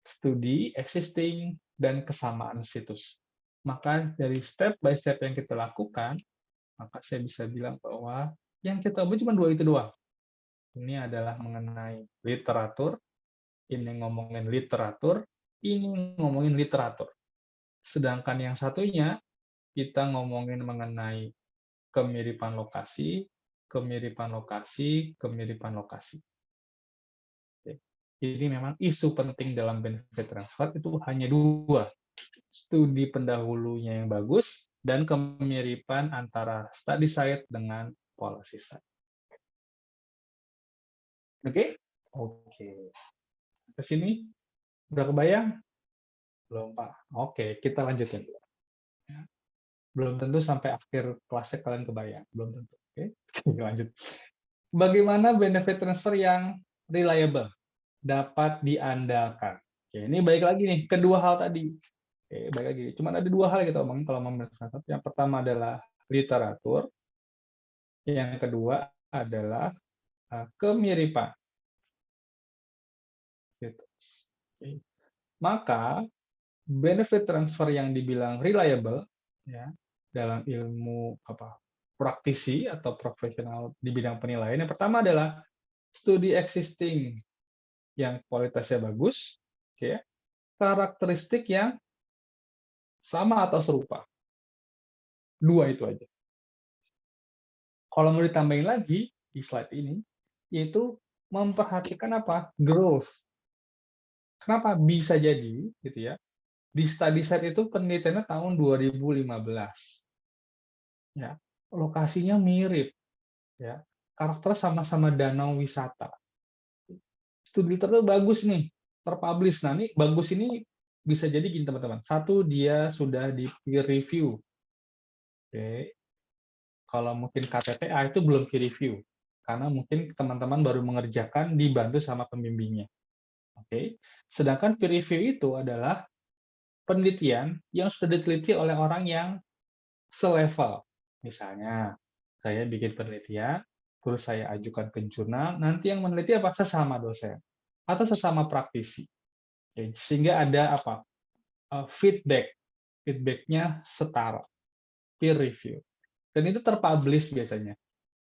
Studi existing dan kesamaan situs. Maka dari step by step yang kita lakukan, maka saya bisa bilang bahwa yang kita obrolin cuma 2 itu doang. Ini adalah mengenai literatur, ini ngomongin literatur, ini ngomongin literatur. Sedangkan yang satunya, kita ngomongin mengenai kemiripan lokasi, kemiripan lokasi, kemiripan lokasi. Jadi memang isu penting dalam benefit transfer itu hanya 2. Studi pendahulunya yang bagus, dan kemiripan antara study site dengan policy site. Oke? Oke. Ke sini, udah kebayang? Belum, Pak. Oke, kita lanjutin. Belum tentu sampai akhir kelasnya kalian kebayang. Belum tentu. Oke, lanjut. Bagaimana benefit transfer yang reliable? Dapat diandalkan. Oke, ini balik lagi nih, kedua hal tadi. Oke, balik lagi. Cuma ada 2 hal yang kita omongin kalau mau benefit transfer. Yang pertama adalah literatur. Yang kedua adalah kemiripan. Oke. Maka, benefit transfer yang dibilang reliable, ya, dalam ilmu praktisi atau profesional di bidang penilaian. Yang pertama adalah studi existing yang kualitasnya bagus, oke, karakteristik yang sama atau serupa. 2 itu aja. Kalau mau ditambahin lagi di slide ini, yaitu memperhatikan apa? Growth. Kenapa? Bisa jadi, gitu ya, di study set itu penelitiannya tahun 2015. Ya, lokasinya mirip, ya, karakter sama-sama danau wisata. Studi itu bagus nih, terpublish. Nah, ini bagus ini bisa jadi gini teman-teman. Satu, dia sudah di peer review. Oke. Kalau mungkin KTTA itu belum peer review, karena mungkin teman-teman baru mengerjakan dibantu sama pembimbingnya. Oke. Sedangkan peer review itu adalah penelitian yang sudah diteliti oleh orang yang selevel. Misalnya, saya bikin penelitian, terus saya ajukan ke jurnal, nanti yang meneliti apa? Sesama dosen atau sesama praktisi. Oke, sehingga ada apa? Feedback-nya setara, peer review. Dan itu terpublish biasanya.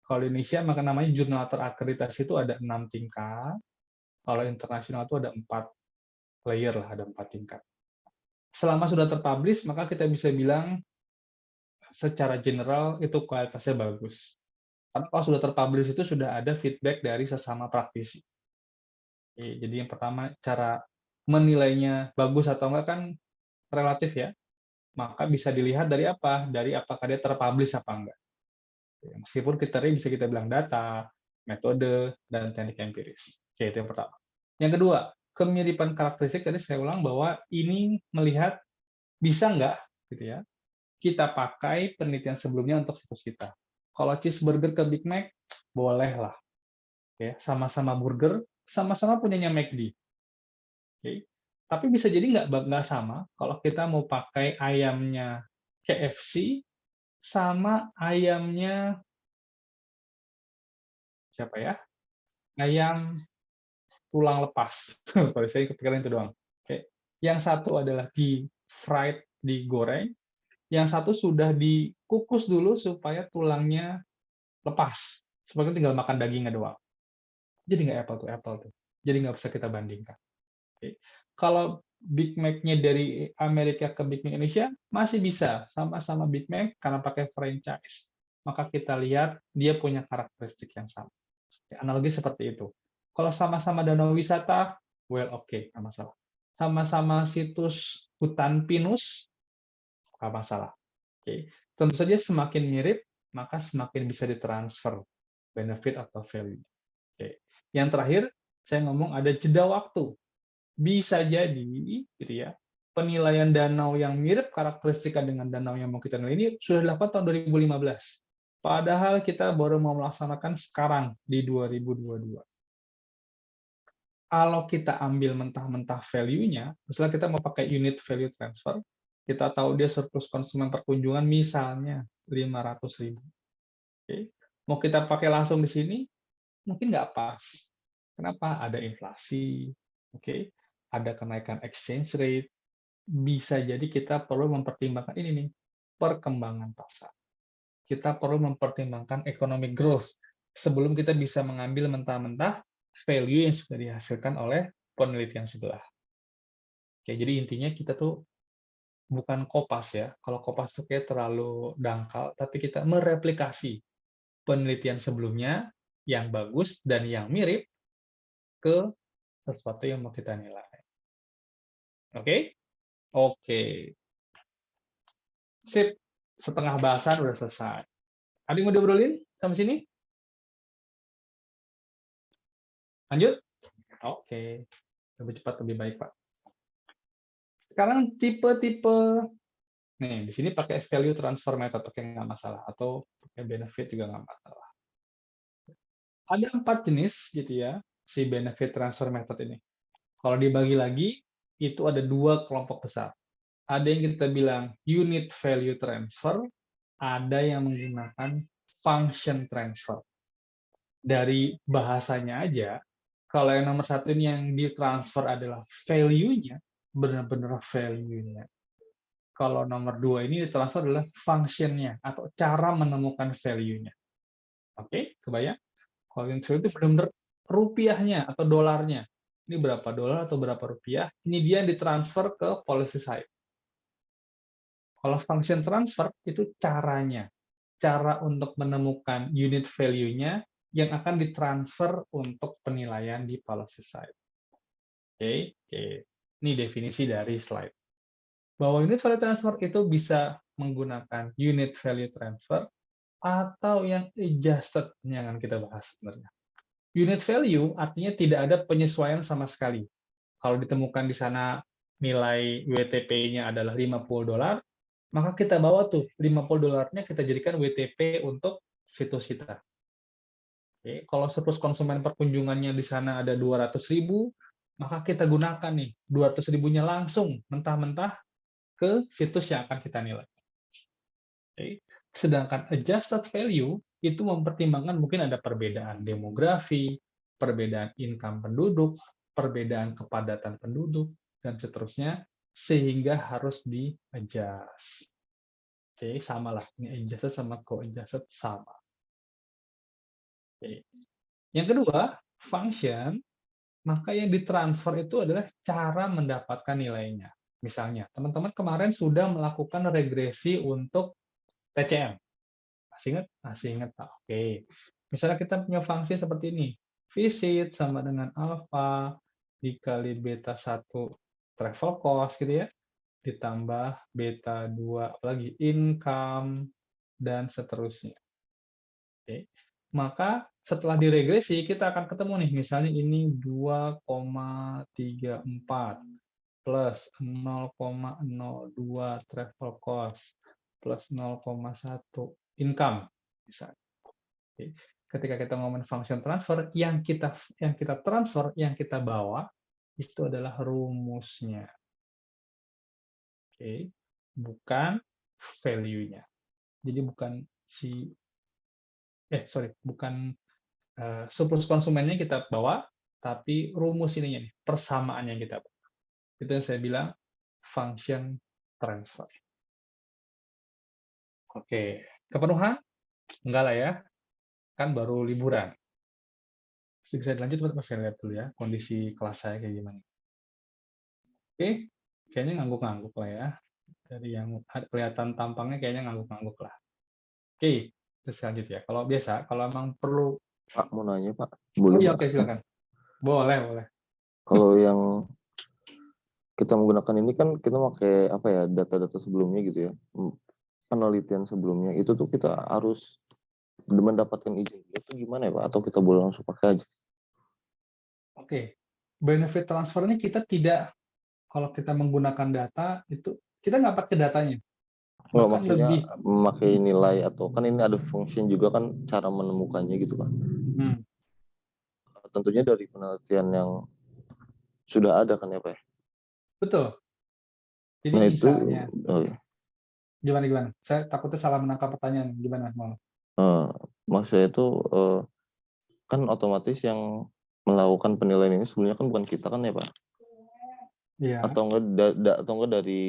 Kalau di Indonesia maka namanya jurnal terakreditasi itu ada 6 tingkat, kalau internasional itu ada 4 layer lah, ada 4 tingkat. Selama sudah terpublish, maka kita bisa bilang secara general itu kualitasnya bagus. Karena kalau sudah terpublish itu sudah ada feedback dari sesama praktisi. Oke, jadi yang pertama, cara menilainya bagus atau enggak kan relatif ya. Maka bisa dilihat dari apa? Dari apakah dia terpublish apa enggak. Meskipun kriteria bisa kita bilang data, metode, dan teknik empiris. Oke, itu yang pertama. Yang kedua, kemiripan karakteristik tadi saya ulang bahwa ini melihat bisa nggak gitu ya, kita pakai penelitian sebelumnya untuk situs kita. Kalau cheeseburger ke Big Mac, boleh lah. Oke, sama-sama burger, sama-sama punyanya McD. Oke. Tapi bisa jadi nggak sama kalau kita mau pakai ayamnya KFC sama ayamnya siapa ya? Ayam tulang lepas. Kalau saya kepikiran itu doang. Oke. Yang satu adalah di fried, digoreng. Yang satu sudah dikukus dulu supaya tulangnya lepas. Seperti tinggal makan dagingnya doang. Jadi nggak apple to apple tuh. Jadi nggak bisa kita bandingkan. Oke. Kalau Big Mac-nya dari Amerika ke Big Mac Indonesia, masih bisa. Sama-sama Big Mac, karena pakai franchise, maka kita lihat dia punya karakteristik yang sama. Analogi seperti itu. Kalau sama-sama danau wisata, well oke, nggak masalah. Sama-sama situs hutan pinus, nggak masalah. Oke. Tentu saja semakin mirip, maka semakin bisa ditransfer benefit atau value. Oke. Yang terakhir, saya ngomong ada jeda waktu. Bisa jadi, gitu ya, penilaian danau yang mirip karakteristika dengan danau yang mau kita nilai ini sudah dilakukan tahun 2015. Padahal kita baru mau melaksanakan sekarang di 2022. Kalau kita ambil mentah-mentah value-nya, misalnya kita mau pakai unit value transfer, kita tahu dia surplus konsumen perkunjungan misalnya 500.000. Oke. Mau kita pakai langsung di sini, mungkin nggak pas. Kenapa? Ada inflasi, oke, ada kenaikan exchange rate, bisa jadi kita perlu mempertimbangkan ini nih, perkembangan pasar. Kita perlu mempertimbangkan economic growth sebelum kita bisa mengambil mentah-mentah value yang sudah dihasilkan oleh penelitian sebelah. Oke, jadi intinya kita tuh bukan kopas ya. Kalau kopas itu kayak terlalu dangkal, tapi kita mereplikasi penelitian sebelumnya yang bagus dan yang mirip ke sesuatu yang mau kita nilai. Oke? Oke. Sip. Setengah bahasan udah selesai. Ada yang mau diobrolin sampai sini? Lanjut? Oke. Lebih cepat, lebih baik, Pak. Sekarang tipe-tipe. Nih, di sini pakai value transfer method, oke, nggak masalah. Atau pakai benefit juga nggak masalah. Ada 4 jenis, gitu ya, si benefit transfer method ini. Kalau dibagi lagi, itu ada 2 kelompok besar. Ada yang kita bilang unit value transfer, ada yang menggunakan function transfer. Dari bahasanya aja, kalau yang nomor 1 ini yang ditransfer adalah value-nya, benar-benar value-nya. Kalau nomor 2 ini ditransfer adalah function-nya atau cara menemukan value-nya. Oke, kebayang? Kalau unit value itu benar-benar rupiahnya atau dolarnya. Ini berapa dolar atau berapa rupiah, ini dia yang ditransfer ke policy side. Kalau function transfer itu caranya. Cara untuk menemukan unit value-nya yang akan ditransfer untuk penilaian di policy side. Oke. Ini definisi dari slide. Bahwa unit value transfer itu bisa menggunakan unit value transfer atau yang adjusted yang akan kita bahas sebenarnya. Unit value artinya tidak ada penyesuaian sama sekali. Kalau ditemukan di sana nilai WTP-nya adalah $50, maka kita bawa tuh $50-nya kita jadikan WTP untuk situs kita. Oke, kalau surplus konsumen perkunjungannya di sana ada 200.000, maka kita gunakan nih 200.000-nya langsung mentah-mentah ke situs yang akan kita nilai. Oke. Sedangkan adjusted value itu mempertimbangkan mungkin ada perbedaan demografi, perbedaan income penduduk, perbedaan kepadatan penduduk, dan seterusnya, sehingga harus di-adjust. Oke, sama lah. Ini adjusted sama co-adjusted sama. Oke. Yang kedua, function, maka yang ditransfer itu adalah cara mendapatkan nilainya. Misalnya, teman-teman kemarin sudah melakukan regresi untuk TCM. Masih ingat? Oke. Misalnya kita punya fungsi seperti ini. Visit sama dengan alpha dikali beta 1 travel cost gitu ya. Ditambah beta 2 apalagi income dan seterusnya. Oke. Maka setelah diregresi kita akan ketemu nih misalnya ini 2,34 plus 0,02 travel cost plus 0,1 income misalnya. Oke. Ketika kita ngomongin function transfer, yang kita transfer, yang kita bawa itu adalah rumusnya. Oke. Bukan value-nya. Jadi bukan bukan surplus konsumennya kita bawa, tapi rumus ininya nih, persamaannya kita bawa. Itu yang saya bilang function transfer. Oke, kepenuhan? Enggak lah ya, kan baru liburan. Bisa dilanjut, teman-teman, saya lihat dulu ya, kondisi kelas saya kayak gimana. Oke, kayaknya ngangguk-ngangguk lah ya. Dari yang kelihatan tampangnya kayaknya ngangguk-ngangguk lah. Oke, terus lanjut ya. Kalau biasa, kalau emang perlu... Pak, mau nanya, Pak. Oh Boleh, iya, Pak? oke, silakan. Boleh. Kalau yang kita menggunakan ini kan kita pakai apa ya, data-data sebelumnya gitu ya. Penelitian sebelumnya itu tuh kita harus mendapatkan izin itu gimana ya, Pak? Atau kita boleh langsung pakai aja? Oke. Benefit transfer ini kita tidak, kalau kita menggunakan data, itu kita nggak pakai datanya. Nggak, Bahkan maksudnya lebih. memakai nilai atau kan ini ada function juga kan cara menemukannya gitu, Pak. Tentunya dari penelitian yang sudah ada kan ya, Pak? Betul. Jadi Nah itu, misalnya, oh ya. gimana? Saya takutnya salah menangkap pertanyaan. Gimana, mau? Maksud saya itu kan otomatis yang melakukan penilaian ini sebenarnya kan bukan kita kan ya, Pak? Iya. Atau enggak dari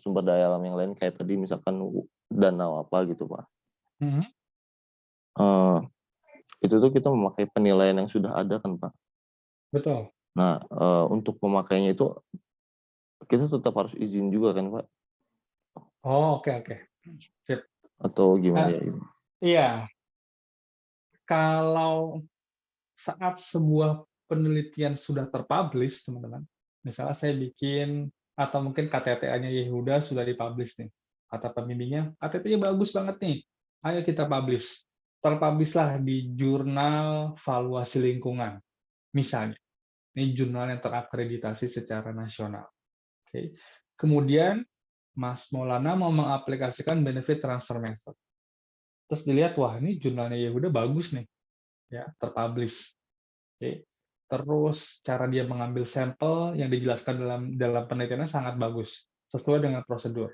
sumber daya alam yang lain kayak tadi misalkan danau apa gitu, Pak? Itu tuh kita memakai penilaian yang sudah ada kan, Pak? Betul. Nah, untuk memakainya itu kita tetap harus izin juga kan, Pak? Oh, oke. Sip. Atau gimana ya? Iya. Kalau saat sebuah penelitian sudah terpublish, teman-teman, misalnya saya bikin, atau mungkin KTTA-nya Yehuda sudah dipublish nih, kata pembimbingnya, KTT-nya bagus banget nih, ayo kita publish. Terpublish-lah di jurnal valuasi lingkungan, misalnya. Ini jurnal yang terakreditasi secara nasional. Oke. Kemudian, Mas Maulana mau mengaplikasikan benefit transfer method. Terus dilihat, wah ini jurnalnya Yehuda bagus nih, ya, terpublish. Oke. Terus cara dia mengambil sampel yang dijelaskan dalam penelitiannya sangat bagus, sesuai dengan prosedur.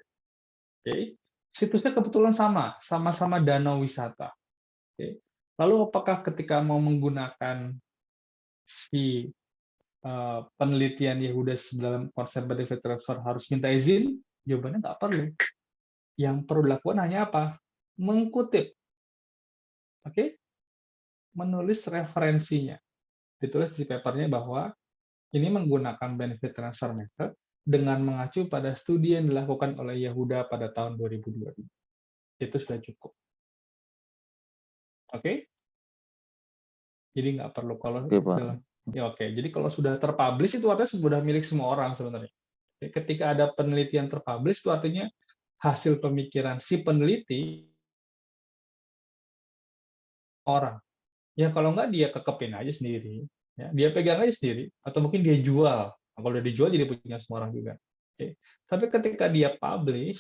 Oke. Situsnya kebetulan sama-sama danau wisata. Oke. Lalu apakah ketika mau menggunakan si penelitian Yehuda dalam konsep benefit transfer harus minta izin? Jawabannya nggak perlu. Yang perlu dilakukan hanya apa? Mengkutip. Oke? Menulis referensinya. Ditulis di papernya bahwa ini menggunakan benefit transfer method dengan mengacu pada studi yang dilakukan oleh Yehuda pada tahun 2022. Itu sudah cukup. Oke? Jadi nggak perlu kalau Oke, Pak. oke. Jadi kalau sudah terpublish itu artinya sudah milik semua orang sebenarnya. Ketika ada penelitian terpublish itu artinya hasil pemikiran si peneliti orang. Ya kalau nggak dia kekepin aja sendiri, ya, dia pegang aja sendiri, atau mungkin dia jual. Nah, kalau udah dijual jadi punya semua orang juga. Oke. Tapi ketika dia publish,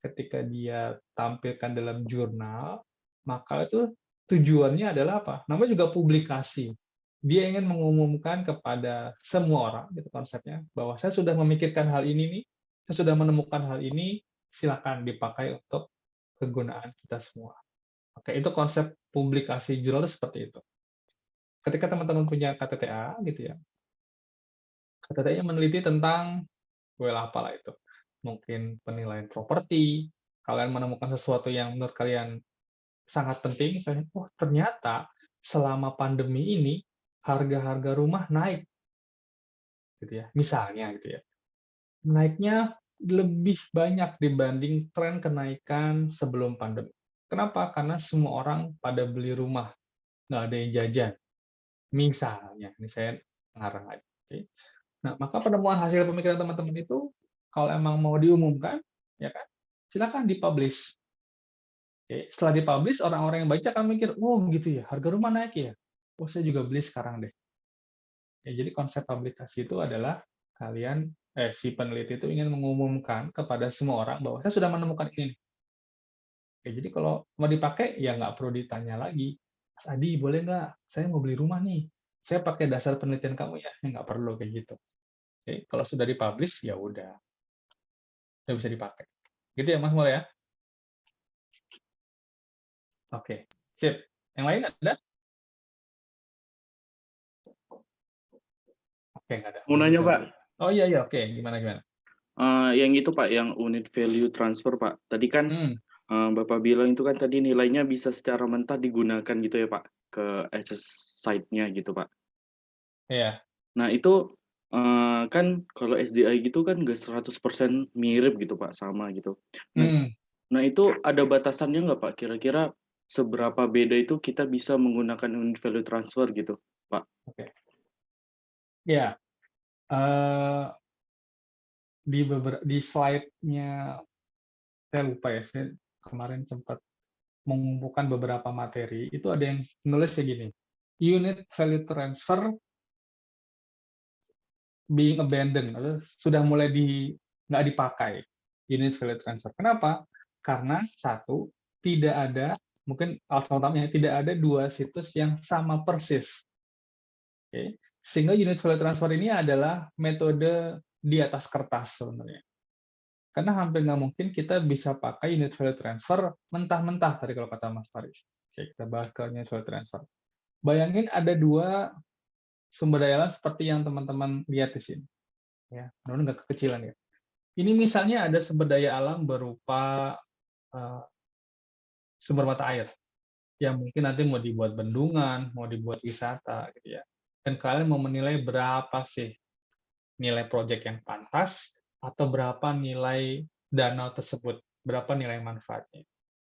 ketika dia tampilkan dalam jurnal, maka itu tujuannya adalah apa? Namanya juga publikasi. Dia ingin mengumumkan kepada semua orang, gitu konsepnya, bahwa saya sudah memikirkan hal ini nih, saya sudah menemukan hal ini, silakan dipakai untuk kegunaan kita semua. Oke, itu konsep publikasi jurnal seperti itu. Ketika teman-teman punya KTTA, gitu ya, KTTA-nya meneliti tentang, apalah itu, mungkin penilaian properti, kalian menemukan sesuatu yang menurut kalian sangat penting, misalnya, oh ternyata selama pandemi ini harga-harga rumah naik, gitu ya, misalnya gitu ya, naiknya lebih banyak dibanding tren kenaikan sebelum pandemi. Kenapa? Karena semua orang pada beli rumah, nggak ada yang jajan. Misalnya, ini saya ngarang aja. Oke. Nah, maka penemuan hasil pemikiran teman-teman itu, kalau emang mau diumumkan, ya kan, silakan dipublish. Oke. Setelah dipublish, orang-orang yang baca akan mikir, oh gitu ya, harga rumah naik ya. Oh, saya juga beli sekarang deh. Ya, jadi konsep publikasi itu adalah kalian, si peneliti itu ingin mengumumkan kepada semua orang bahwa saya sudah menemukan ini. Oke, jadi kalau mau dipakai, ya nggak perlu ditanya lagi. Mas Adi, boleh nggak? Saya mau beli rumah nih. Saya pakai dasar penelitian kamu ya? Ya nggak perlu kayak gitu. Oke, kalau sudah dipublish, ya udah. Udah bisa dipakai. Gitu ya, Mas Mulya? Ya? Oke, sip. Yang lain ada? Oke, nggak ada. Mau nanya, Pak. Oh iya, iya. Oke, gimana? Yang itu, Pak, yang unit value transfer, Pak. Tadi kan Bapak bilang itu kan tadi nilainya bisa secara mentah digunakan gitu ya, Pak, ke access site-nya gitu, Pak. Iya. Nah, itu kan kalau SDI gitu kan nggak 100% mirip gitu, Pak, sama gitu. Nah, itu ada batasannya nggak, Pak? Kira-kira seberapa beda itu kita bisa menggunakan unit value transfer gitu, Pak? Oke. Ya, di slide-nya saya lupa ya, saya kemarin sempat mengumpulkan beberapa materi, itu ada yang nulis kayak gini, unit value transfer being abandoned, atau sudah mulai nggak dipakai unit value transfer. Kenapa? Karena satu, tidak ada, mungkin alasan utamanya, tidak ada dua situs yang sama persis. Oke. Sehingga unit value transfer ini adalah metode di atas kertas sebenarnya. Karena hampir nggak mungkin kita bisa pakai unit value transfer mentah-mentah, tadi kalau kata Mas Faris. Oke, kita bahas ke unit value transfer. Bayangin ada dua sumber daya alam seperti yang teman-teman lihat di sini. Ya, mudah-mudahan nggak kekecilan ya. Ini misalnya ada sumber daya alam berupa sumber mata air, yang mungkin nanti mau dibuat bendungan, mau dibuat wisata, gitu ya. Dan kalian mau menilai berapa sih nilai proyek yang pantas, atau berapa nilai danau tersebut, berapa nilai manfaatnya.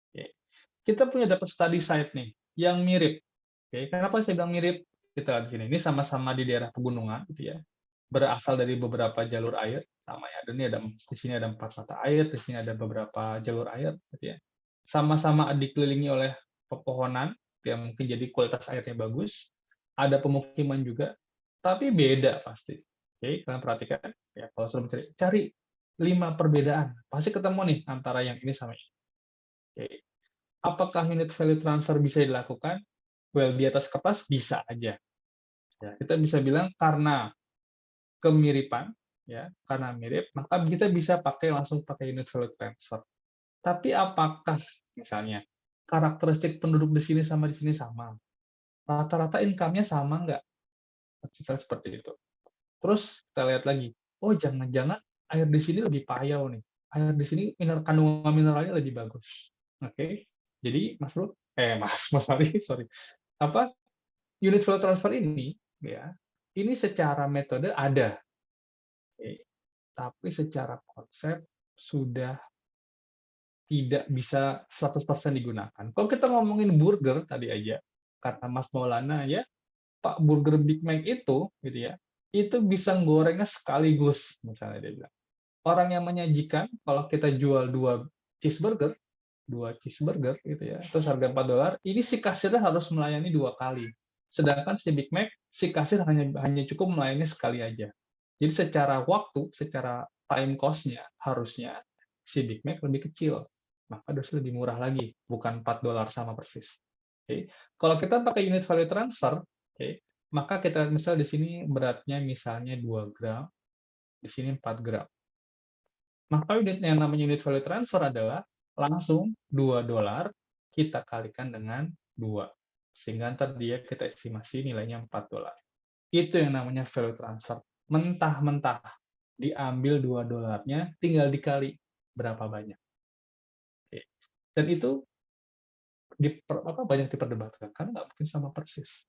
Oke. Kita punya dapat study site nih, yang mirip. Oke. Kenapa saya bilang mirip? Kita lihat di sini, ini sama-sama di daerah pegunungan, gitu ya. Berasal dari beberapa jalur air, sama ya. Di sini ada 4 mata air, di sini ada beberapa jalur air, gitu ya. Sama-sama dikelilingi oleh pepohonan, yang mungkin jadi kualitas airnya bagus. Ada pemukiman juga, tapi beda pasti. Oke, kalian perhatikan ya, kalau sudah cari 5 perbedaan, pasti ketemu nih antara yang ini sama ini. Oke. Apakah unit value transfer bisa dilakukan? Well, di atas kertas bisa aja. Ya, kita bisa bilang karena kemiripan, ya, karena mirip, maka kita bisa langsung pakai unit value transfer. Tapi apakah misalnya karakteristik penduduk di sini sama di sini sama? Rata-rata income-nya sama nggak? Seperti itu. Terus kita lihat lagi, oh jangan-jangan air di sini lebih payau nih. Air di sini kandungan mineralnya lebih bagus. Oke. Jadi Mas Bro, Mas Fahri, sorry. Apa unit flow transfer ini ya, ini secara metode ada. Oke. Tapi secara konsep sudah tidak bisa 100% digunakan. Kalau kita ngomongin burger tadi aja, kata Mas Maulana ya, Pak burger Big Mac itu gitu ya, itu bisa gorengnya sekaligus misalnya dia bilang. Orang yang menyajikan kalau kita jual dua cheeseburger gitu ya, terus harga $4, ini si kasirnya harus melayani 2 kali. Sedangkan si Big Mac, si kasir hanya cukup melayani sekali aja. Jadi secara waktu, secara time cost-nya harusnya si Big Mac lebih kecil. Maka harus lebih murah lagi, bukan $4 sama persis. Oke. Kalau kita pakai unit value transfer, oke, maka kita misal di sini beratnya misalnya 2 gram, di sini 4 gram. Maka unit yang namanya unit value transfer adalah langsung $2 kita kalikan dengan 2. Sehingga ntar dia kita estimasi nilainya $4. Itu yang namanya value transfer. Mentah-mentah diambil $2-nya, tinggal dikali berapa banyak. Oke. Dan itu banyak diperdebatkan karena nggak mungkin sama persis.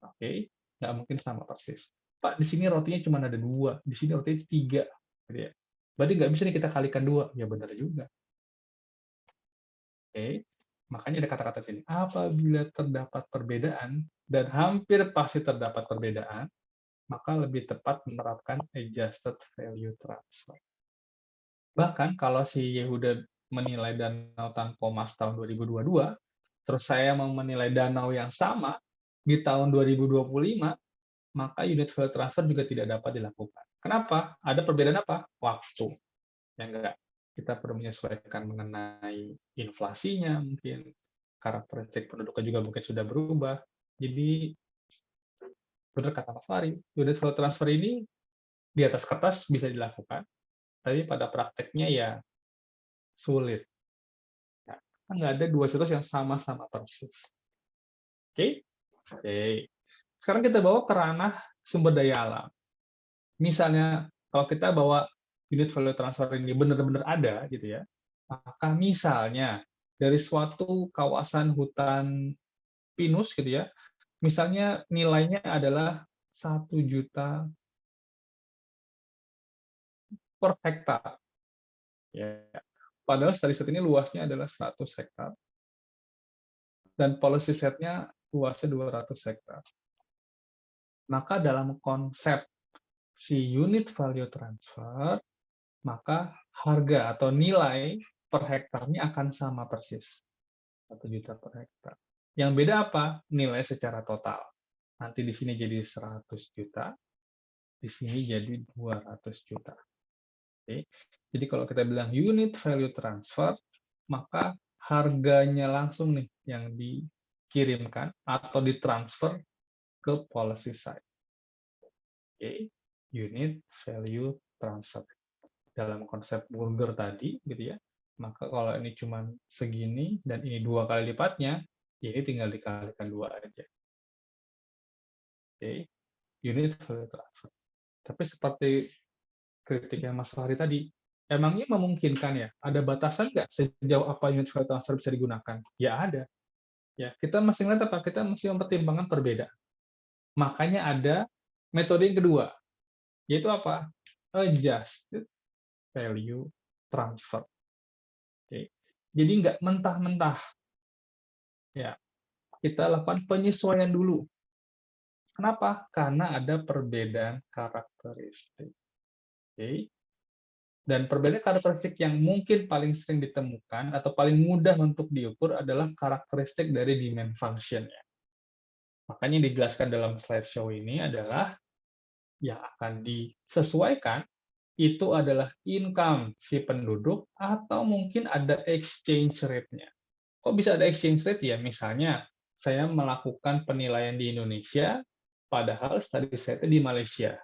Oke, nggak mungkin sama persis. Pak, di sini rotinya cuma ada 2, di sini rotinya 3. Gitu ya. Berarti nggak bisa nih kita kalikan 2. Ya benar juga. Oke, makanya ada kata-kata sini. Apabila terdapat perbedaan, dan hampir pasti terdapat perbedaan, maka lebih tepat menerapkan adjusted value transfer. Bahkan kalau si Yehuda menilai danau Tanpo Mas tahun 2022, terus saya mau menilai danau yang sama di tahun 2025, maka unit value transfer juga tidak dapat dilakukan. Kenapa? Ada perbedaan apa? Waktu. Ya enggak. Kita perlu menyesuaikan mengenai inflasinya mungkin, karakteristik penduduknya juga mungkin sudah berubah. Jadi, benar kata Mas Fahri, unit value transfer ini di atas kertas bisa dilakukan, tapi pada prakteknya ya sulit. Ya, kan nggak ada 2 situs yang sama-sama persis. Oke? Oke. Sekarang kita bawa ke ranah sumber daya alam. Misalnya, kalau kita bawa unit value transfer ini benar-benar ada, gitu ya, maka misalnya dari suatu kawasan hutan pinus, gitu ya, misalnya nilainya adalah 1 juta per hektar. Ya. Padahal study set ini luasnya adalah 100 hektar. Dan policy set-nya luasnya 200 hektar. Maka dalam konsep si unit value transfer, maka harga atau nilai per hektarnya akan sama persis. 1 juta per hektar. Yang beda apa? Nilai secara total. Nanti di sini jadi 100 juta, di sini jadi 200 juta. Oke. Jadi kalau kita bilang unit value transfer, maka harganya langsung nih yang dikirimkan atau ditransfer ke policy site. Oke. Unit value transfer. Dalam konsep burger tadi, gitu ya, maka kalau ini cuma segini dan ini 2 kali lipatnya, ya ini tinggal dikalikan 2 aja. Oke. Unit value transfer. Tapi seperti kritiknya Mas Fahri tadi, emangnya memungkinkan ya? Ada batasan nggak sejauh apa unit value transfer bisa digunakan? Ya ada. Ya, kita masih ngeliat apa? Kita mesti mempertimbangkan perbedaan. Makanya ada metode yang kedua, yaitu apa? Adjusted value transfer. Oke. Jadi nggak mentah-mentah. Ya, kita lakukan penyesuaian dulu. Kenapa? Karena ada perbedaan karakteristik. Oke. Dan perbedaan karakteristik yang mungkin paling sering ditemukan atau paling mudah untuk diukur adalah karakteristik dari demand function-nya. Makanya yang dijelaskan dalam slideshow ini adalah yang akan disesuaikan itu adalah income si penduduk atau mungkin ada exchange rate-nya. Kok bisa ada exchange rate ya? Misalnya, saya melakukan penilaian di Indonesia, padahal study set-nya di Malaysia,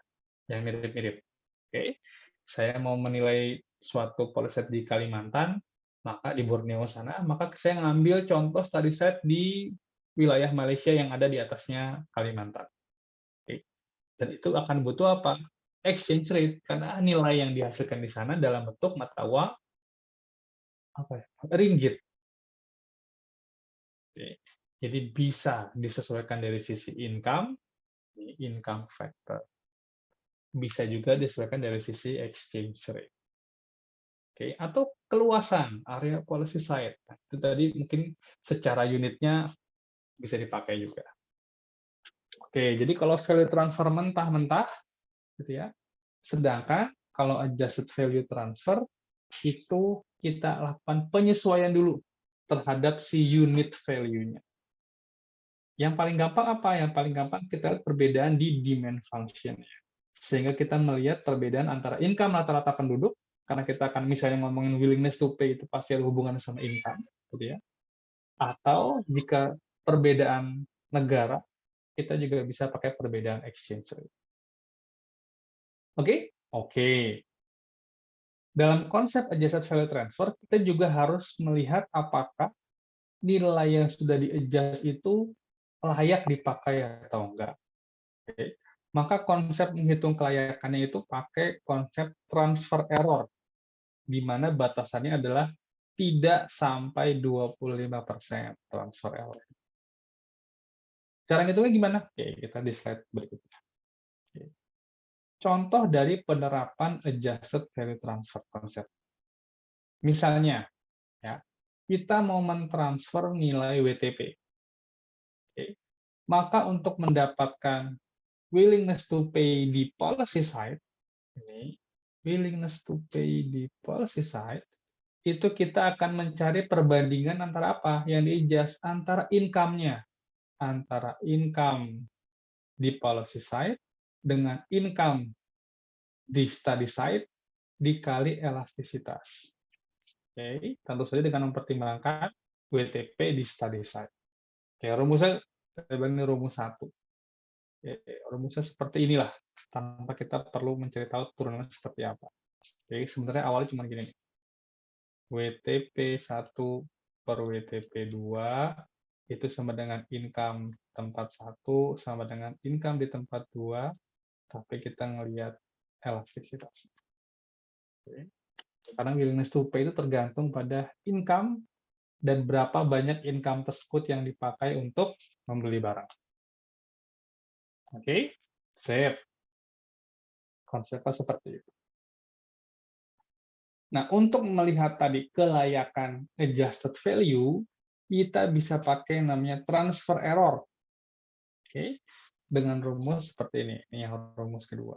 yang mirip-mirip. Oke. Saya mau menilai suatu policy di Kalimantan, maka di Borneo sana, maka saya ngambil contoh study set di wilayah Malaysia yang ada di atasnya Kalimantan. Oke. Dan itu akan butuh apa? Exchange rate, karena nilai yang dihasilkan di sana dalam bentuk mata uang apa ya? Ringgit. Oke. Jadi bisa disesuaikan dari sisi income factor. Bisa juga disesuaikan dari sisi exchange rate. Oke, atau keluasan area policy site. Nah, itu tadi mungkin secara unitnya bisa dipakai juga. Oke, jadi kalau value transfer mentah-mentah, gitu ya. Sedangkan kalau adjusted value transfer itu kita lakukan penyesuaian dulu terhadap si unit value-nya. Yang paling gampang apa? Yang paling gampang kita lihat perbedaan di demand function. Sehingga kita melihat perbedaan antara income rata-rata penduduk, karena kita akan misalnya ngomongin willingness to pay itu pasti ada hubungannya sama income, gitu ya. Atau jika perbedaan negara, kita juga bisa pakai perbedaan exchange rate. Oke? Oke. Dalam konsep adjusted value transfer, kita juga harus melihat apakah nilai yang sudah di-adjust itu layak dipakai atau enggak. Oke. Maka konsep menghitung kelayakannya itu pakai konsep transfer error, di mana batasannya adalah tidak sampai 25% transfer error. Cara ngitungnya gimana? Oke, kita di slide berikutnya. Oke. Contoh dari penerapan adjusted value transfer konsep. Misalnya, ya, kita mau mentransfer nilai WTP. Oke. Maka untuk mendapatkan willingness to pay di policy side, ini willingness to pay di policy side, itu kita akan mencari perbandingan antara apa yang di-adjust, antara income-nya, antara income di policy side dengan income di study side dikali elastisitas. Oke, tentu saja dengan mempertimbangkan WTP di study side. Oke, rumusnya ini rumus 1. Rumusnya seperti inilah, tanpa kita perlu mencari tahu turunannya seperti apa. Jadi sebenarnya awalnya cuma gini nih. WTP 1 per WTP 2 itu sama dengan income tempat 1 sama dengan income di tempat 2, tapi kita ngelihat elastisitas. Karena willingness to pay itu tergantung pada income dan berapa banyak income tersebut yang dipakai untuk membeli barang. Oke, sip. Konsepnya seperti itu. Nah, untuk melihat tadi kelayakan adjusted value, kita bisa pakai yang namanya transfer error. Oke, dengan rumus seperti ini. Ini yang rumus kedua.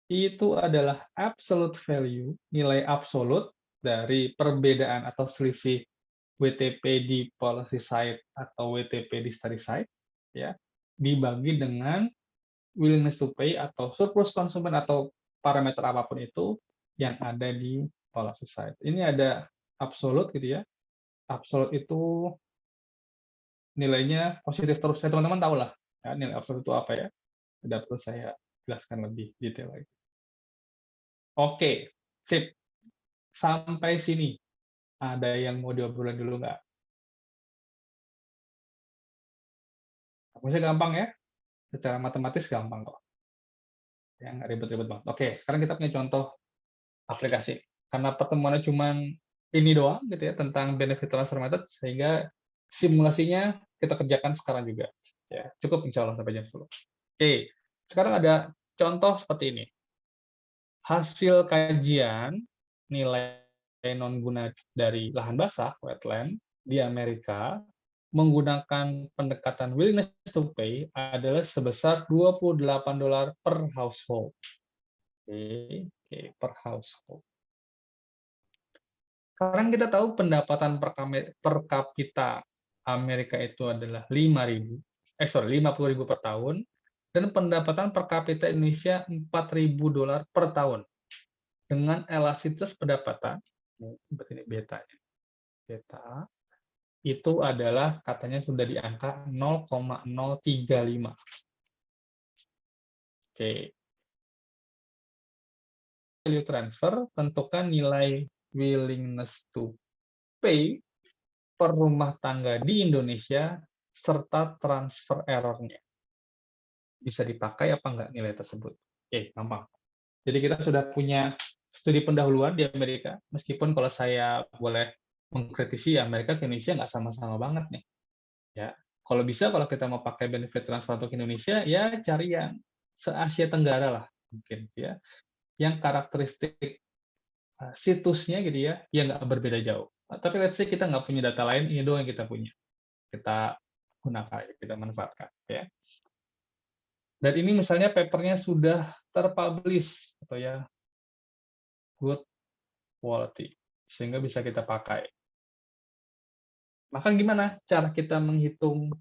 Itu adalah absolute value, nilai absolut dari perbedaan atau selisih WTP di policy side atau WTP di study side, ya, dibagi dengan willingness to pay atau surplus konsumen atau parameter apapun itu yang ada di policy side. Ini ada absolute gitu ya. Absolute itu nilainya positif terus. Teman-teman tahu lah ya, nilai absolute itu apa ya. Tidak perlu saya jelaskan lebih detail lagi. Oke, sip. Sampai sini. Ada yang mau diobrolin dulu nggak? Rumusnya gampang ya. Secara matematis gampang kok. Ya, nggak ribet-ribet banget. Oke, sekarang kita punya contoh aplikasi. Karena pertemuannya cuma ini doang gitu ya, tentang benefit transfer method, sehingga simulasinya kita kerjakan sekarang juga. Ya, cukup insya Allah sampai jam 10. Oke, sekarang ada contoh seperti ini. Hasil kajian nilai non-guna dari lahan basah, wetland, di Amerika, menggunakan pendekatan willingness to pay adalah sebesar $28 per household. Oke, per household. Sekarang kita tahu pendapatan per kapita Amerika itu adalah 50.000 per tahun, dan pendapatan per kapita Indonesia $4.000 per tahun. Dengan elastisitas pendapatan, berarti ini betanya. Beta itu adalah katanya sudah di angka 0,035. Oke. Value transfer, tentukan nilai willingness to pay per rumah tangga di Indonesia serta transfer error-nya. bisa dipakai apa enggak nilai tersebut. Oke, gampang. Jadi kita sudah punya studi pendahuluan di Amerika, meskipun kalau saya boleh mengkritisi Amerika ke Indonesia nggak sama-sama banget nih. Ya, kalau bisa kalau kita mau pakai benefit transfer untuk Indonesia, ya cari yang se-Asia Tenggara lah mungkin ya, yang karakteristik situsnya gitu ya, yang nggak berbeda jauh. Tapi let's say kita nggak punya data lain, ini doang yang kita punya. Kita gunakan, kita manfaatkan ya. Dan ini misalnya papernya sudah terpublish atau ya good quality, sehingga bisa kita pakai. Maka gimana cara kita menghitung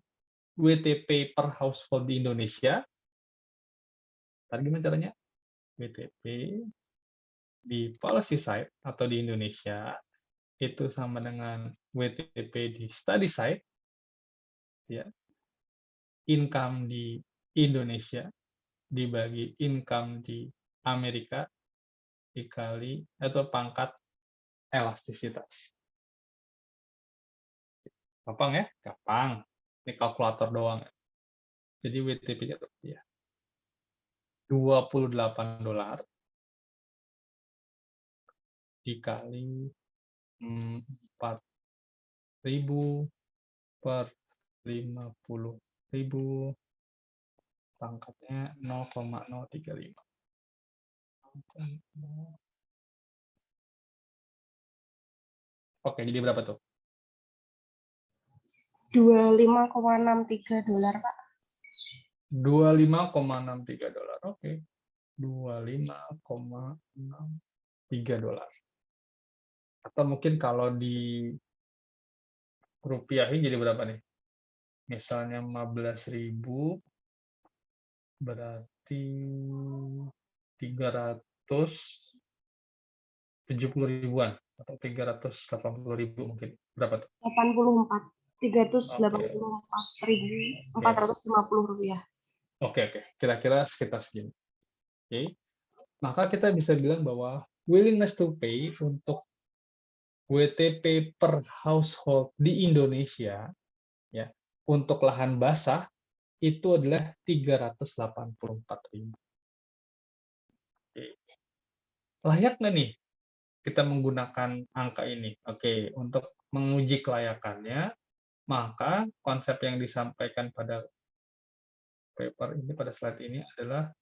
WTP per household di Indonesia? Tadi gimana caranya? WTP di policy side atau di Indonesia itu sama dengan WTP di study side, ya, income di Indonesia dibagi income di Amerika dikali atau pangkat elastisitas. Gampang ya? Gampang. Ini kalkulator doang. Jadi WTP-nya ya, $28 dikali 4.000 per 50.000, pangkatnya 0,035. Oke, jadi berapa tuh? $25,63, Pak. $25,63. Oke. $25,63. Atau mungkin kalau di rupiahin jadi berapa nih? Misalnya 15.000 berarti 370 ribuan atau 380.000 mungkin. Berapa tuh? 384.450 rupiah. Oke. Kira-kira sekitar segini. Oke. Maka kita bisa bilang bahwa willingness to pay untuk WTP per household di Indonesia ya, untuk lahan basah itu adalah 384.000. Oke. Layak nggak nih kita menggunakan angka ini? Oke, untuk menguji kelayakannya, maka konsep yang disampaikan pada paper ini, pada slide ini adalah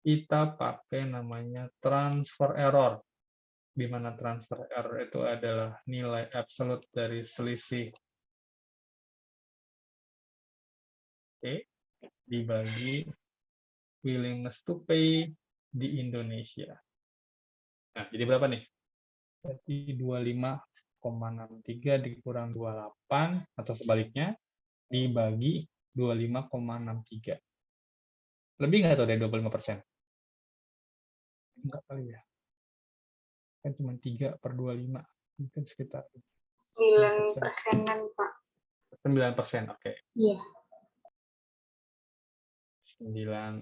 kita pakai namanya transfer error, di mana transfer error itu adalah nilai absolut dari selisih dibagi willingness to pay di Indonesia. Nah, jadi berapa nih? Berarti 25,63 dikurang 28 atau sebaliknya dibagi 25,63. Lebih nggak tuh dari 25%? Enggak kali ya. Kan cuma 3/25. Mungkin sekitar 9%-an, Pak. 9%, oke. Iya. 9%.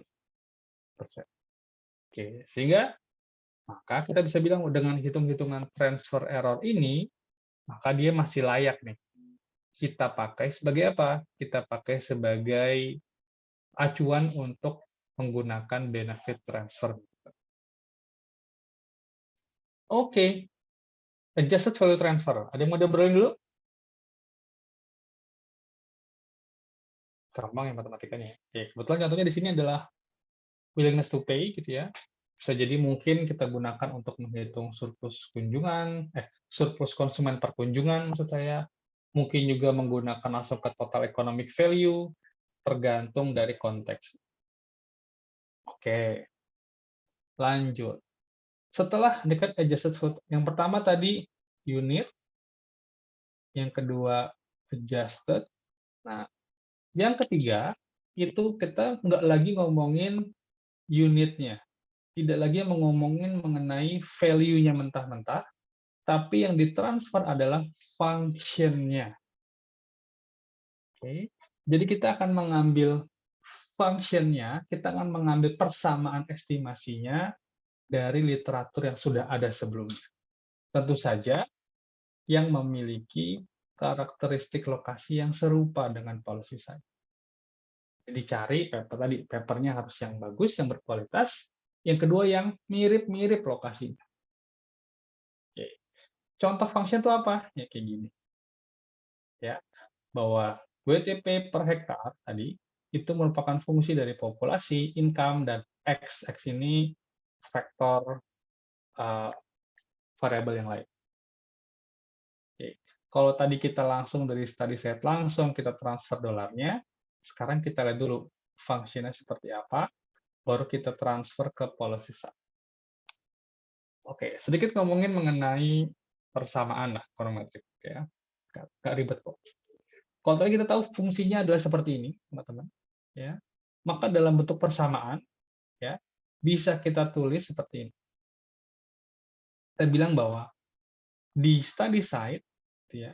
Oke, sehingga maka kita bisa bilang dengan hitung-hitungan transfer error ini, maka dia masih layak nih. Kita pakai sebagai apa? Kita pakai sebagai acuan untuk menggunakan benefit transfer. Oke. Adjusted value transfer. Ada yang mau diobrolin dulu? Gampang ya matematikanya. Oke, kebetulan contohnya di sini adalah willingness to pay gitu ya. Bisa jadi mungkin kita gunakan untuk menghitung surplus kunjungan, surplus konsumen per kunjungan maksud saya. Mungkin juga menggunakan langsung ke total economic value, tergantung dari konteks. Oke, lanjut. Setelah dekat adjusted value, yang pertama tadi unit, yang kedua adjusted. Nah, yang ketiga itu kita nggak lagi ngomongin unitnya, tidak lagi ngomongin mengenai value-nya mentah-mentah, tapi yang ditransfer adalah function-nya. Oke. Jadi kita akan mengambil function-nya, kita akan mengambil persamaan estimasinya dari literatur yang sudah ada sebelumnya. Tentu saja yang memiliki karakteristik lokasi yang serupa dengan policy side. Dicari paper tadi, papernya harus yang bagus, yang berkualitas. Yang kedua yang mirip-mirip lokasinya. Oke. Contoh function itu apa? Ya kayak gini. Ya, bahwa WTP per hektar tadi itu merupakan fungsi dari populasi, income, dan X. X ini vektor variabel yang lain. Oke. Kalau tadi kita langsung dari study set langsung kita transfer dolarnya, sekarang kita lihat dulu fungsinya seperti apa, baru kita transfer ke policy side. Oke, sedikit ngomongin mengenai persamaan lah chronometric ya. Nggak ribet kok. Kalau tadi kita tahu fungsinya adalah seperti ini, teman-teman, ya. Maka dalam bentuk persamaan ya, bisa kita tulis seperti ini. Kita bilang bahwa di study side ya,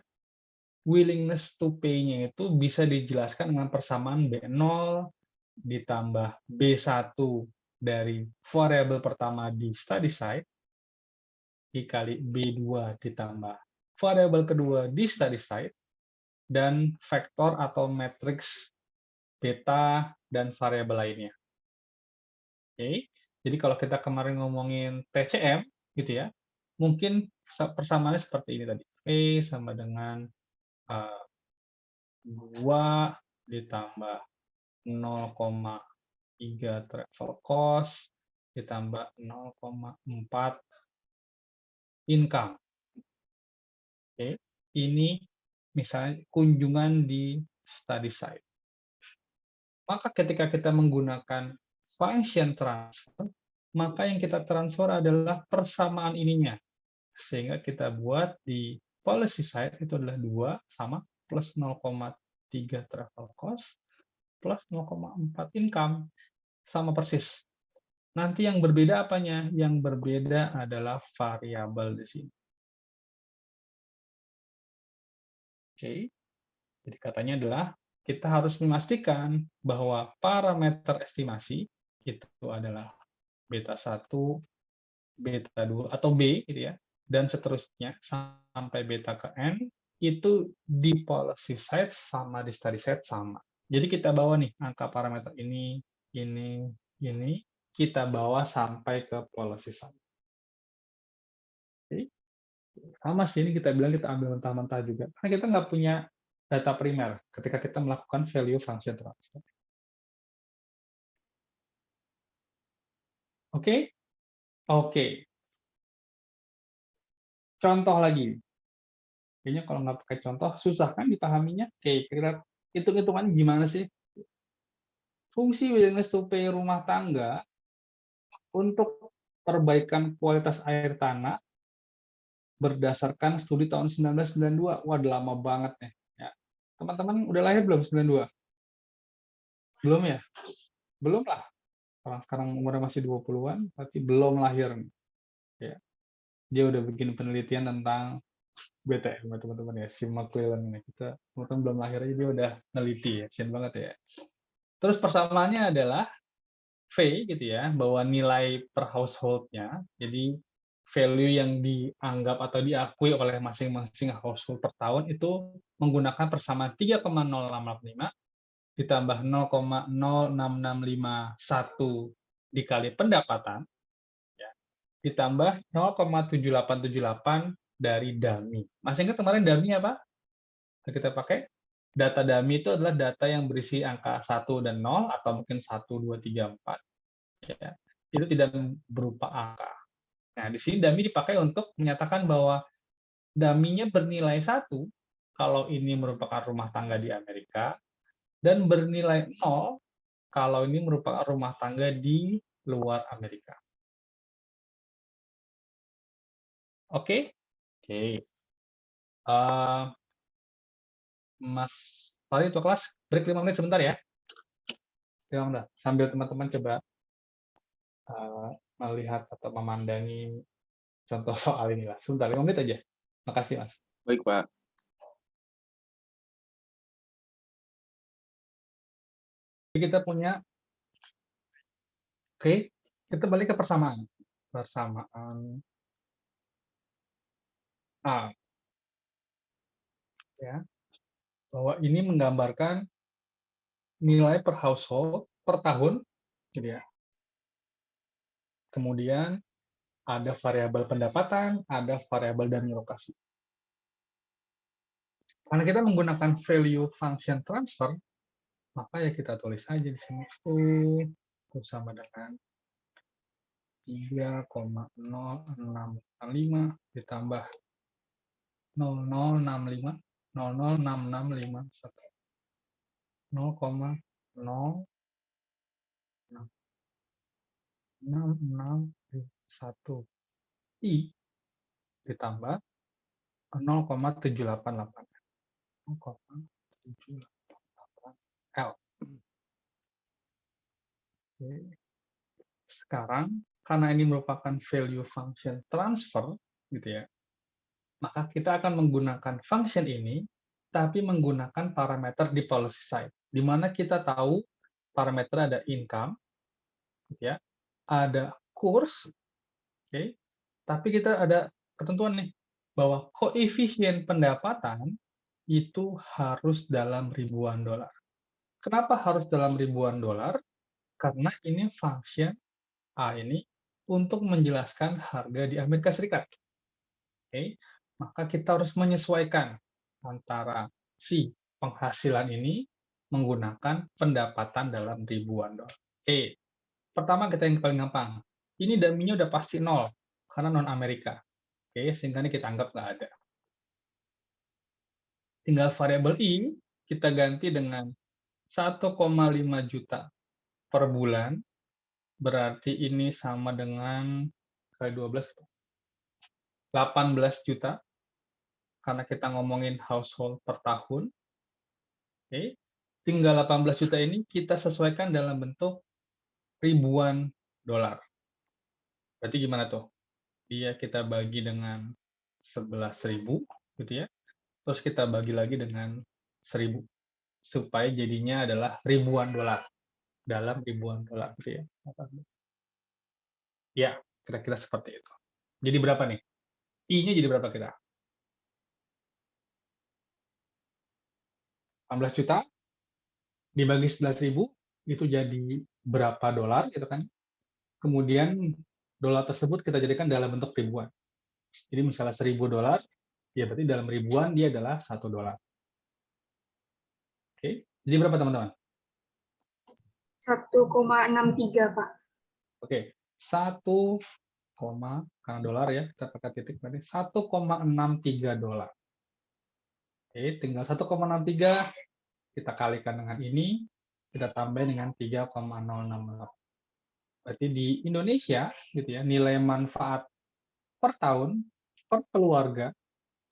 willingness to pay-nya itu bisa dijelaskan dengan persamaan B0 ditambah B1 dari variabel pertama di study side dikali B2 ditambah variabel kedua di study side dan vektor atau matriks beta dan variabel lainnya. Oke. Jadi kalau kita kemarin ngomongin TCM gitu ya, mungkin persamaannya seperti ini tadi. V sama dengan 2 ditambah 0,3 travel cost ditambah 0,4 income. Oke, ini misalnya kunjungan di study site. Maka ketika kita menggunakan function transfer, maka yang kita transfer adalah persamaan ininya. Sehingga kita buat di policy side itu adalah 2 sama plus 0,3 travel cost plus 0,4 income. Sama persis. Nanti yang berbeda apanya? Yang berbeda adalah variabel di sini. Oke. Jadi katanya adalah kita harus memastikan bahwa parameter estimasi itu adalah beta 1, beta 2 atau B gitu ya, dan seterusnya sampai beta ke N itu di policy side sama di study side sama. Jadi kita bawa nih angka parameter ini, kita bawa sampai ke policy side. Oke. Sama sih ini kita bilang kita ambil mentah-mentah juga. Karena kita nggak punya data primer ketika kita melakukan value function transfer. Oke? Oke. Contoh lagi. Kayaknya kalau nggak pakai contoh, susah kan dipahaminya? Oke, kita hitung-hitungan gimana sih? Fungsi willingness to pay rumah tangga untuk perbaikan kualitas air tanah berdasarkan studi tahun 1992. Wah, udah lama banget nih. Ya. Teman-teman udah lahir belum 92? Belum ya? Belum lah. Orang sekarang umurnya masih 20-an, tapi belum lahir. Ya. Dia udah bikin penelitian tentang BTM, teman-teman ya, si McClellan ini. Kita teman-teman belum lahir aja dia udah neliti ya, kasian banget ya. Terus persamaannya adalah V gitu ya, bahwa nilai per household-nya, jadi value yang dianggap atau diakui oleh masing-masing household per tahun itu menggunakan persamaan 3,0685 ditambah 0,06651 dikali pendapatan, ya, ditambah 0,7878 dari dummy. Masih ingat kemarin dummy apa? Kita pakai data dummy itu adalah data yang berisi angka 1 dan 0 atau mungkin 1, 2, 3, 4. Ya. Itu tidak berupa angka. Nah, di sini dummy dipakai untuk menyatakan bahwa dummy-nya bernilai 1 kalau ini merupakan rumah tangga di Amerika dan bernilai 0 kalau ini merupakan rumah tangga di luar Amerika. Oke? Oke. Mas Tari itu kelas break 5 menit sebentar ya. Sambil teman-teman coba melihat atau memandangi contoh soal ini lah. Sebentar, 5 menit aja. Makasih, Mas. Baik, Pak. Kita punya, oke, kita balik ke persamaan. Persamaan A. Ya. Bahwa ini menggambarkan nilai per household per tahun, gitu ya. Kemudian ada variabel pendapatan, ada variabel dan lokasi. Karena kita menggunakan value function transfer, maka ya kita tulis aja di sini itu sama dengan 3,0665 ditambah 0065 0,06651 0,0661 I ditambah 0,788 L. Oke. Sekarang karena ini merupakan value function transfer gitu ya, maka kita akan menggunakan function ini tapi menggunakan parameter di policy side, di mana kita tahu parameter ada income, gitu ya, ada kurs, oke, tapi kita ada ketentuan nih bahwa koefisien pendapatan itu harus dalam ribuan dolar. Kenapa harus dalam ribuan dolar? Karena ini function A ini untuk menjelaskan harga di Amerika Serikat. Oke, maka kita harus menyesuaikan antara si penghasilan ini menggunakan pendapatan dalam ribuan dolar. Oke, pertama kita yang paling gampang. Ini dummy-nya udah pasti 0 karena non Amerika. Oke, sehingga ini kita anggap nggak ada. Tinggal variabel I kita ganti dengan 1,5 juta per bulan, berarti ini sama dengan kali 12, 18 juta, karena kita ngomongin household per tahun. Oke, tinggal 18 juta ini kita sesuaikan dalam bentuk ribuan dolar. Berarti gimana tuh? Dia kita bagi dengan 11.000, gitu ya. Terus kita bagi lagi dengan 1.000, supaya jadinya adalah ribuan dolar. Dalam ribuan dolar, gitu ya. Ya, kira-kira seperti itu. Jadi berapa nih? I-nya jadi berapa kita? 18 juta dibagi 11.000 itu jadi berapa dolar gitu kan? Kemudian dolar tersebut kita jadikan dalam bentuk ribuan. Jadi misalnya 1.000 dolar, ya berarti dalam ribuan dia adalah 1 dolar. Oke, jadi berapa teman-teman? 1,63 Pak. Oke, 1, karena dolar ya, kita pakai titik berarti 1,63 dolar. Oke, tinggal 1,63 kita kalikan dengan ini, kita tambah dengan 3,068. Berarti di Indonesia gitu ya, nilai manfaat per tahun per keluarga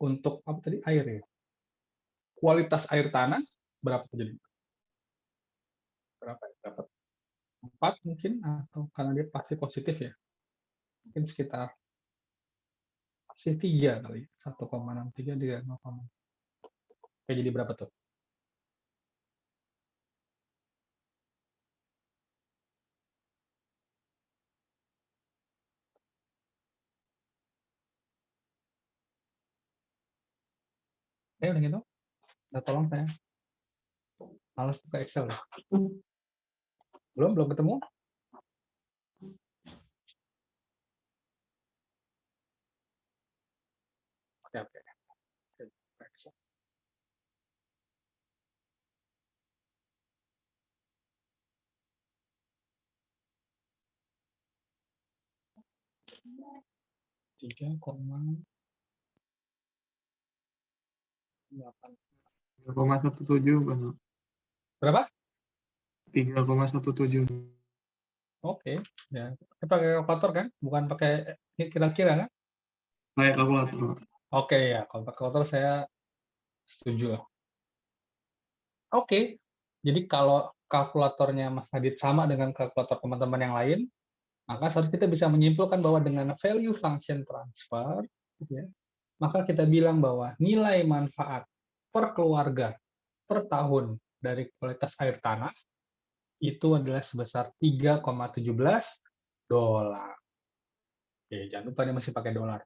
untuk apa tadi air ya. Kualitas air tanah berapa jadi? Berapa ya? Dapat 4 mungkin, atau karena dia pasti positif ya. Mungkin sekitar pasti 3 kali. 1,63 dengan 0, oke, jadi berapa tuh? Udah gitu. Udah, tolong saya. Males buka Excel ya. Belum ketemu? Oke. Buka Excel. Tiga koma 3,17 Bang. berapa? 3,17. Oke, ya. Kita pakai kalkulator kan? Bukan pakai kira-kira kan? Kayak kalkulator. Oke ya, kalau pakai kalkulator saya setuju lah. Oke, jadi kalau kalkulatornya Mas Adit sama dengan kalkulator teman-teman yang lain, maka seharusnya kita bisa menyimpulkan bahwa dengan value function transfer, gitu ya, maka kita bilang bahwa nilai manfaat per keluarga per tahun dari kualitas air tanah itu adalah sebesar 3,17 dolar. Oke, jangan lupa ini masih pakai dolar.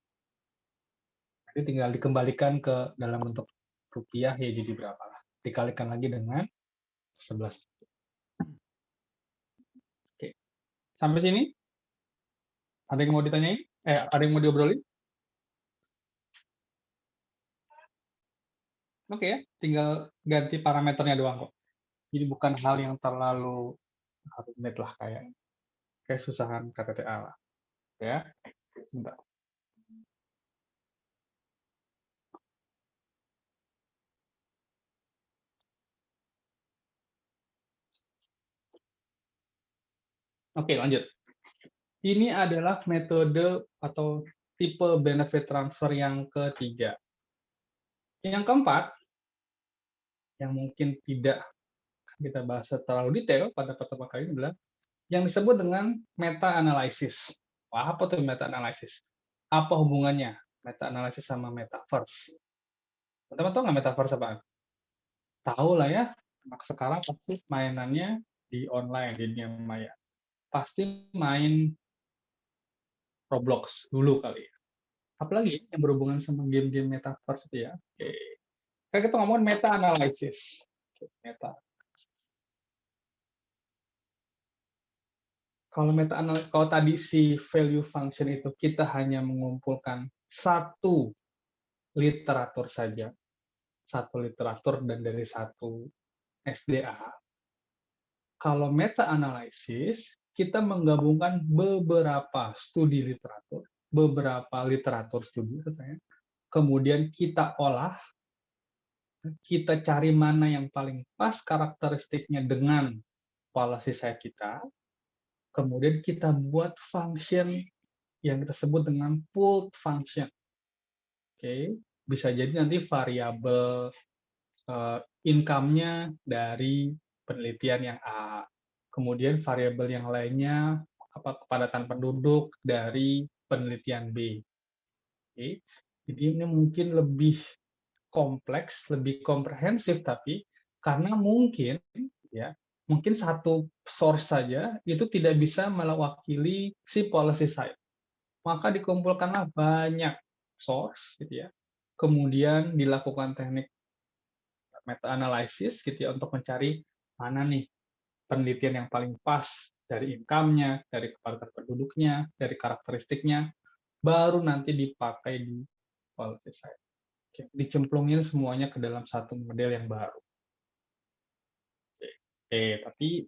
Jadi tinggal dikembalikan ke dalam bentuk rupiah ya jadi berapa lah. Dikalikan lagi dengan 11. Sampai sini? Ada yang mau ditanyain? Ada yang mau diobrolin? Oke ya, tinggal ganti parameternya doang kok. Jadi bukan hal yang terlalu rumit lah kayak susahan KTTA lah. Ya, sebentar. Oke, lanjut. Ini adalah metode atau tipe benefit transfer yang ketiga. Yang keempat, yang mungkin tidak kita bahas terlalu detail pada pertemuan kali ini adalah yang disebut dengan meta-analysis. Apa tuh meta-analysis? Apa hubungannya meta-analysis sama metaverse? Teman-teman tahu nggak metaverse apaan? Tahu lah ya, sekarang pasti mainannya di online, di dunia maya. Pasti main Roblox dulu kali ya. Apalagi yang berhubungan sama game-game metaverse itu ya. Oke. Kayak kita ngomongin meta-analysis. Meta. Kalau tadi si value function itu kita hanya mengumpulkan satu literatur saja, satu literatur dan dari satu SDA. Kalau meta-analysis, kita menggabungkan beberapa studi literatur, beberapa literatur studi, kemudian kita olah, kita cari mana yang paling pas karakteristiknya dengan policy saya kita, kemudian kita buat function yang kita sebut dengan pooled function. Oke, bisa jadi nanti variabel income-nya dari penelitian yang A, kemudian variabel yang lainnya kepadatan penduduk dari penelitian B. Oke, jadi ini mungkin lebih kompleks, lebih komprehensif, tapi karena mungkin satu source saja itu tidak bisa mewakili si policy side. Maka dikumpulkanlah banyak source gitu ya. Kemudian dilakukan teknik meta-analysis gitu ya untuk mencari mana nih penelitian yang paling pas dari income-nya, dari kepadatan penduduknya, dari karakteristiknya, baru nanti dipakai di policy side. Oke, dicemplungin semuanya ke dalam satu model yang baru. Tapi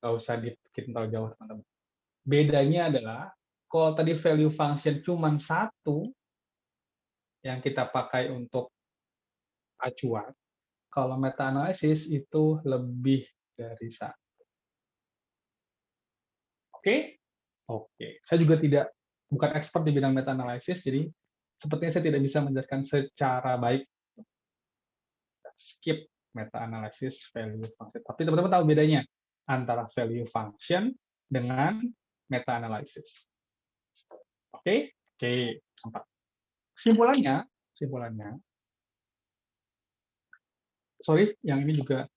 nggak usah dipikirin terlalu jauh, teman-teman. Bedanya adalah, kalau tadi value function cuma satu yang kita pakai untuk acuan, kalau meta-analysis itu lebih dari satu. Oke? Oke. Saya juga bukan expert di bidang meta-analysis, jadi sepertinya saya tidak bisa menjelaskan secara baik. Skip meta-analysis value function. Tapi teman-teman tahu bedanya antara value function dengan meta-analysis. Oke? Oke. Kesimpulannya, sorry, yang ini juga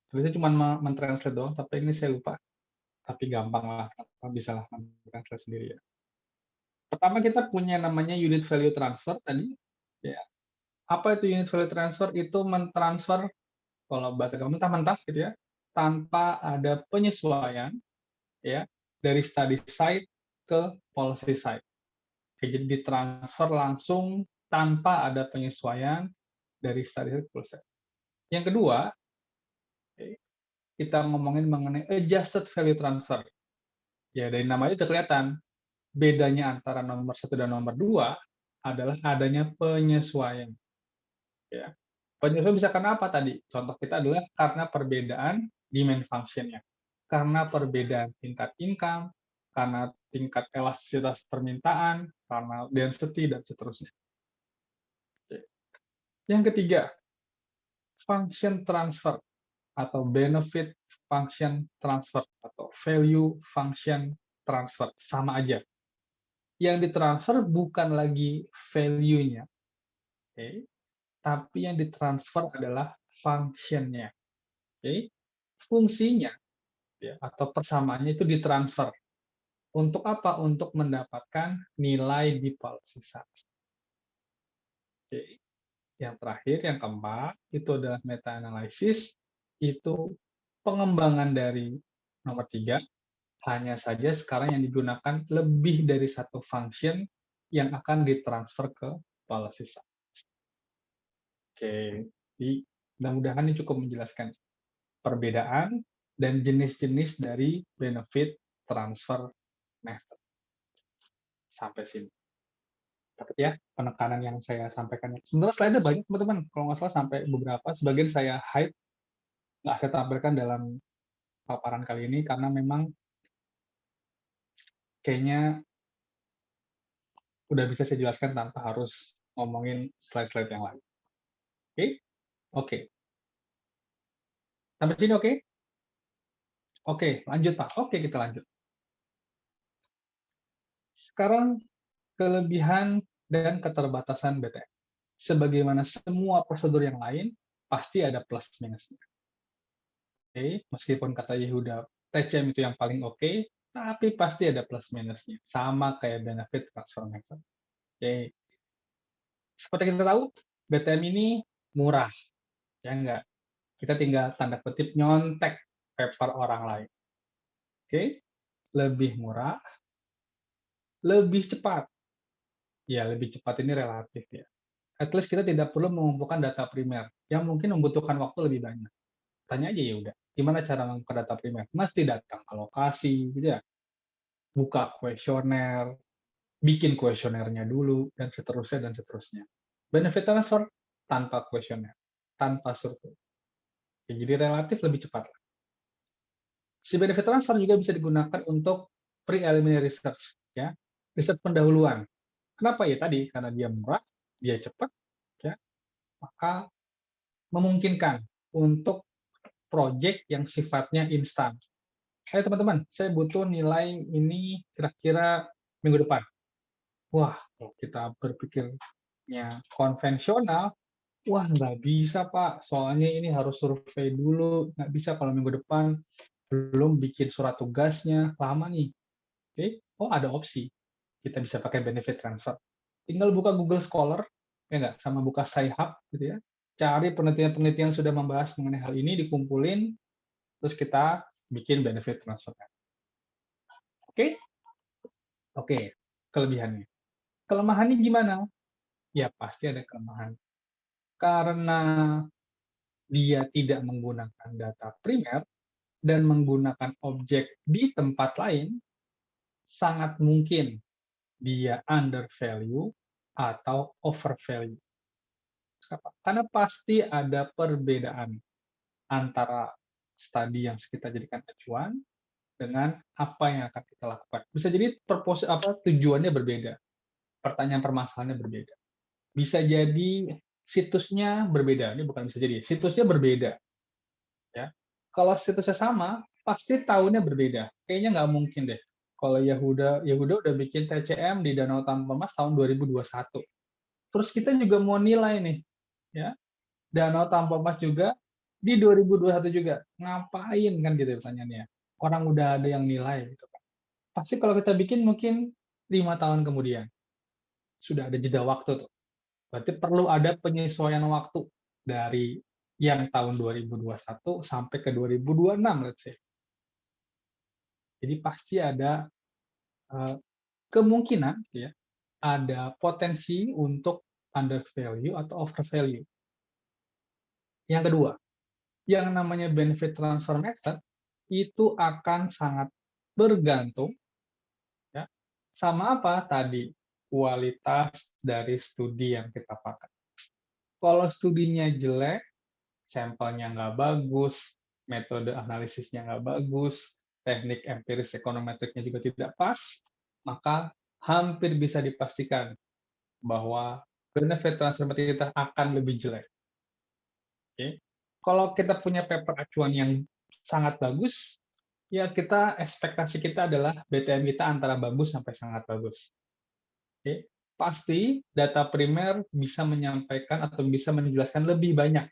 tulisnya cuma mentranslate doang, tapi ini saya lupa. Tapi gampang lah, bisa lah mentranslate sendiri ya. Pertama kita punya namanya unit value transfer tadi. Ya. Apa itu unit value transfer? Itu mentransfer, kalau bahasa mentah-mentah gitu ya, tanpa ada penyesuaian ya dari study site ke policy site. Jadi ditransfer langsung tanpa ada penyesuaian dari study site ke policy site. Yang kedua, kita ngomongin mengenai adjusted value transfer. Ya, dari namanya itu kelihatan bedanya antara nomor 1 dan nomor 2 adalah adanya penyesuaian. Ya. Penyesuaian bisa karena apa tadi? Contoh kita adalah karena perbedaan demand function-nya. Karena perbedaan tingkat income, karena tingkat elastisitas permintaan, karena density, dan seterusnya. Yang ketiga, function transfer atau benefit function transfer atau value function transfer. Sama aja. Yang ditransfer bukan lagi value-nya, tapi yang ditransfer adalah function-nya. Fungsinya atau persamaannya itu ditransfer. Untuk apa? Untuk mendapatkan nilai di policy side. Yang terakhir, yang keempat, itu adalah meta-analysis. Itu pengembangan dari nomor 3, Hanya saja sekarang yang digunakan lebih dari satu function yang akan ditransfer ke policy sum. Oke, jadi mudah-mudahan ini cukup menjelaskan perbedaan dan jenis-jenis dari benefit transfer method. Sampai sini. Dapat ya penekanan yang saya sampaikan. Sebenarnya slide-nya banyak teman-teman, kalau nggak salah sampai beberapa. Sebagian saya hide, nggak saya tampilkan dalam paparan kali ini karena memang kayaknya udah bisa saya jelaskan tanpa harus ngomongin slide-slide yang lain. Oke? Oke. Sampai sini oke? Oke, lanjut Pak. Oke, kita lanjut. Sekarang kelebihan dan keterbatasan BTM. Sebagaimana semua prosedur yang lain, pasti ada plus minusnya. Oke, meskipun kata Yehuda, TCM itu yang paling oke, tapi pasti ada plus minusnya. Sama kayak benefit transfer method. Oke. Seperti kita tahu, BTM ini murah. Ya enggak? Kita tinggal tanda kutip nyontek paper orang lain. Oke? Lebih murah, lebih cepat. Ya, lebih cepat ini relatif ya. At least kita tidak perlu mengumpulkan data primer yang mungkin membutuhkan waktu lebih banyak. Tanya aja ya udah, gimana cara mengumpulkan data primer? Mesti datang ke lokasi, gitu ya. Buka kuesioner, bikin kuesionernya dulu, dan seterusnya, dan seterusnya. Benefit transfer tanpa kuesioner, tanpa survei. Ya, jadi relatif lebih cepat. Si benefit transfer juga bisa digunakan untuk preliminary research, ya, riset pendahuluan. Kenapa ya tadi? Karena dia murah, dia cepat, ya, maka memungkinkan untuk project yang sifatnya instan. Hai teman-teman, saya butuh nilai ini kira-kira minggu depan. Wah, kalau kita berpikirnya konvensional, wah nggak bisa Pak, soalnya ini harus survei dulu, nggak bisa kalau minggu depan belum bikin surat tugasnya, lama nih. Oke, oh ada opsi, kita bisa pakai benefit transfer. Tinggal buka Google Scholar, ya nggak, sama buka Sci-Hub, gitu ya. Cari penelitian-penelitian yang sudah membahas mengenai hal ini, dikumpulin, terus kita bikin benefit transfer. Oke? Oke, kelebihannya. Kelemahannya gimana? Ya pasti ada kelemahan. Karena dia tidak menggunakan data primer dan menggunakan objek di tempat lain, sangat mungkin dia undervalue atau overvalue. Karena pasti ada perbedaan antara studi yang kita jadikan acuan dengan apa yang akan kita lakukan. Bisa jadi tujuannya berbeda, pertanyaan permasalahannya berbeda. Bisa jadi situsnya berbeda. Ini bukan bisa jadi, situsnya berbeda. Ya, kalau situsnya sama, pasti tahunnya berbeda. Kayaknya nggak mungkin deh. Kalau Yehuda udah bikin TCM di Danau Tanpa Emas tahun 2021. Terus kita juga mau nilai nih, ya, Danau Tanpa Emas juga di 2021 juga. Ngapain kan gitu pertanyaannya. Orang udah ada yang nilai gitu kan. Pasti kalau kita bikin mungkin 5 tahun kemudian. Sudah ada jeda waktu tuh. Berarti perlu ada penyesuaian waktu dari yang tahun 2021 sampai ke 2026, let's say. Jadi pasti ada kemungkinan, ya, ada potensi untuk undervalue atau overvalue. Yang kedua, yang namanya benefit transfer method itu akan sangat bergantung, ya, sama apa tadi, kualitas dari studi yang kita pakai. Kalau studinya jelek, sampelnya nggak bagus, metode analisisnya nggak bagus, teknik empiris ekonometriknya juga tidak pas, maka hampir bisa dipastikan bahwa benefit transfer kita akan lebih jelek. Oke. Kalau kita punya paper acuan yang sangat bagus, ya kita ekspektasi kita adalah BTM kita antara bagus sampai sangat bagus. Oke. Pasti data primer bisa menyampaikan atau bisa menjelaskan lebih banyak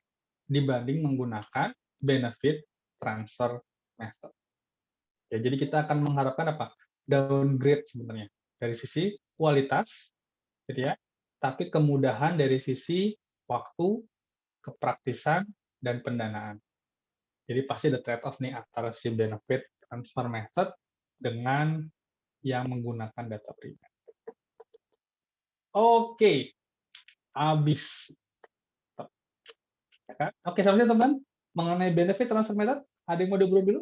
dibanding menggunakan benefit transfer method. Ya, jadi kita akan mengharapkan apa? Downgrade sebenarnya dari sisi kualitas, gitu ya. Tapi kemudahan dari sisi waktu, kepraktisan, dan pendanaan. Jadi pasti ada trade-off nih antara si benefit transfer method dengan yang menggunakan data primer. Oke, habis. Ya kan? Oke, sampai sini teman-teman. Mengenai benefit transfer method, ada yang mau diobrol dulu?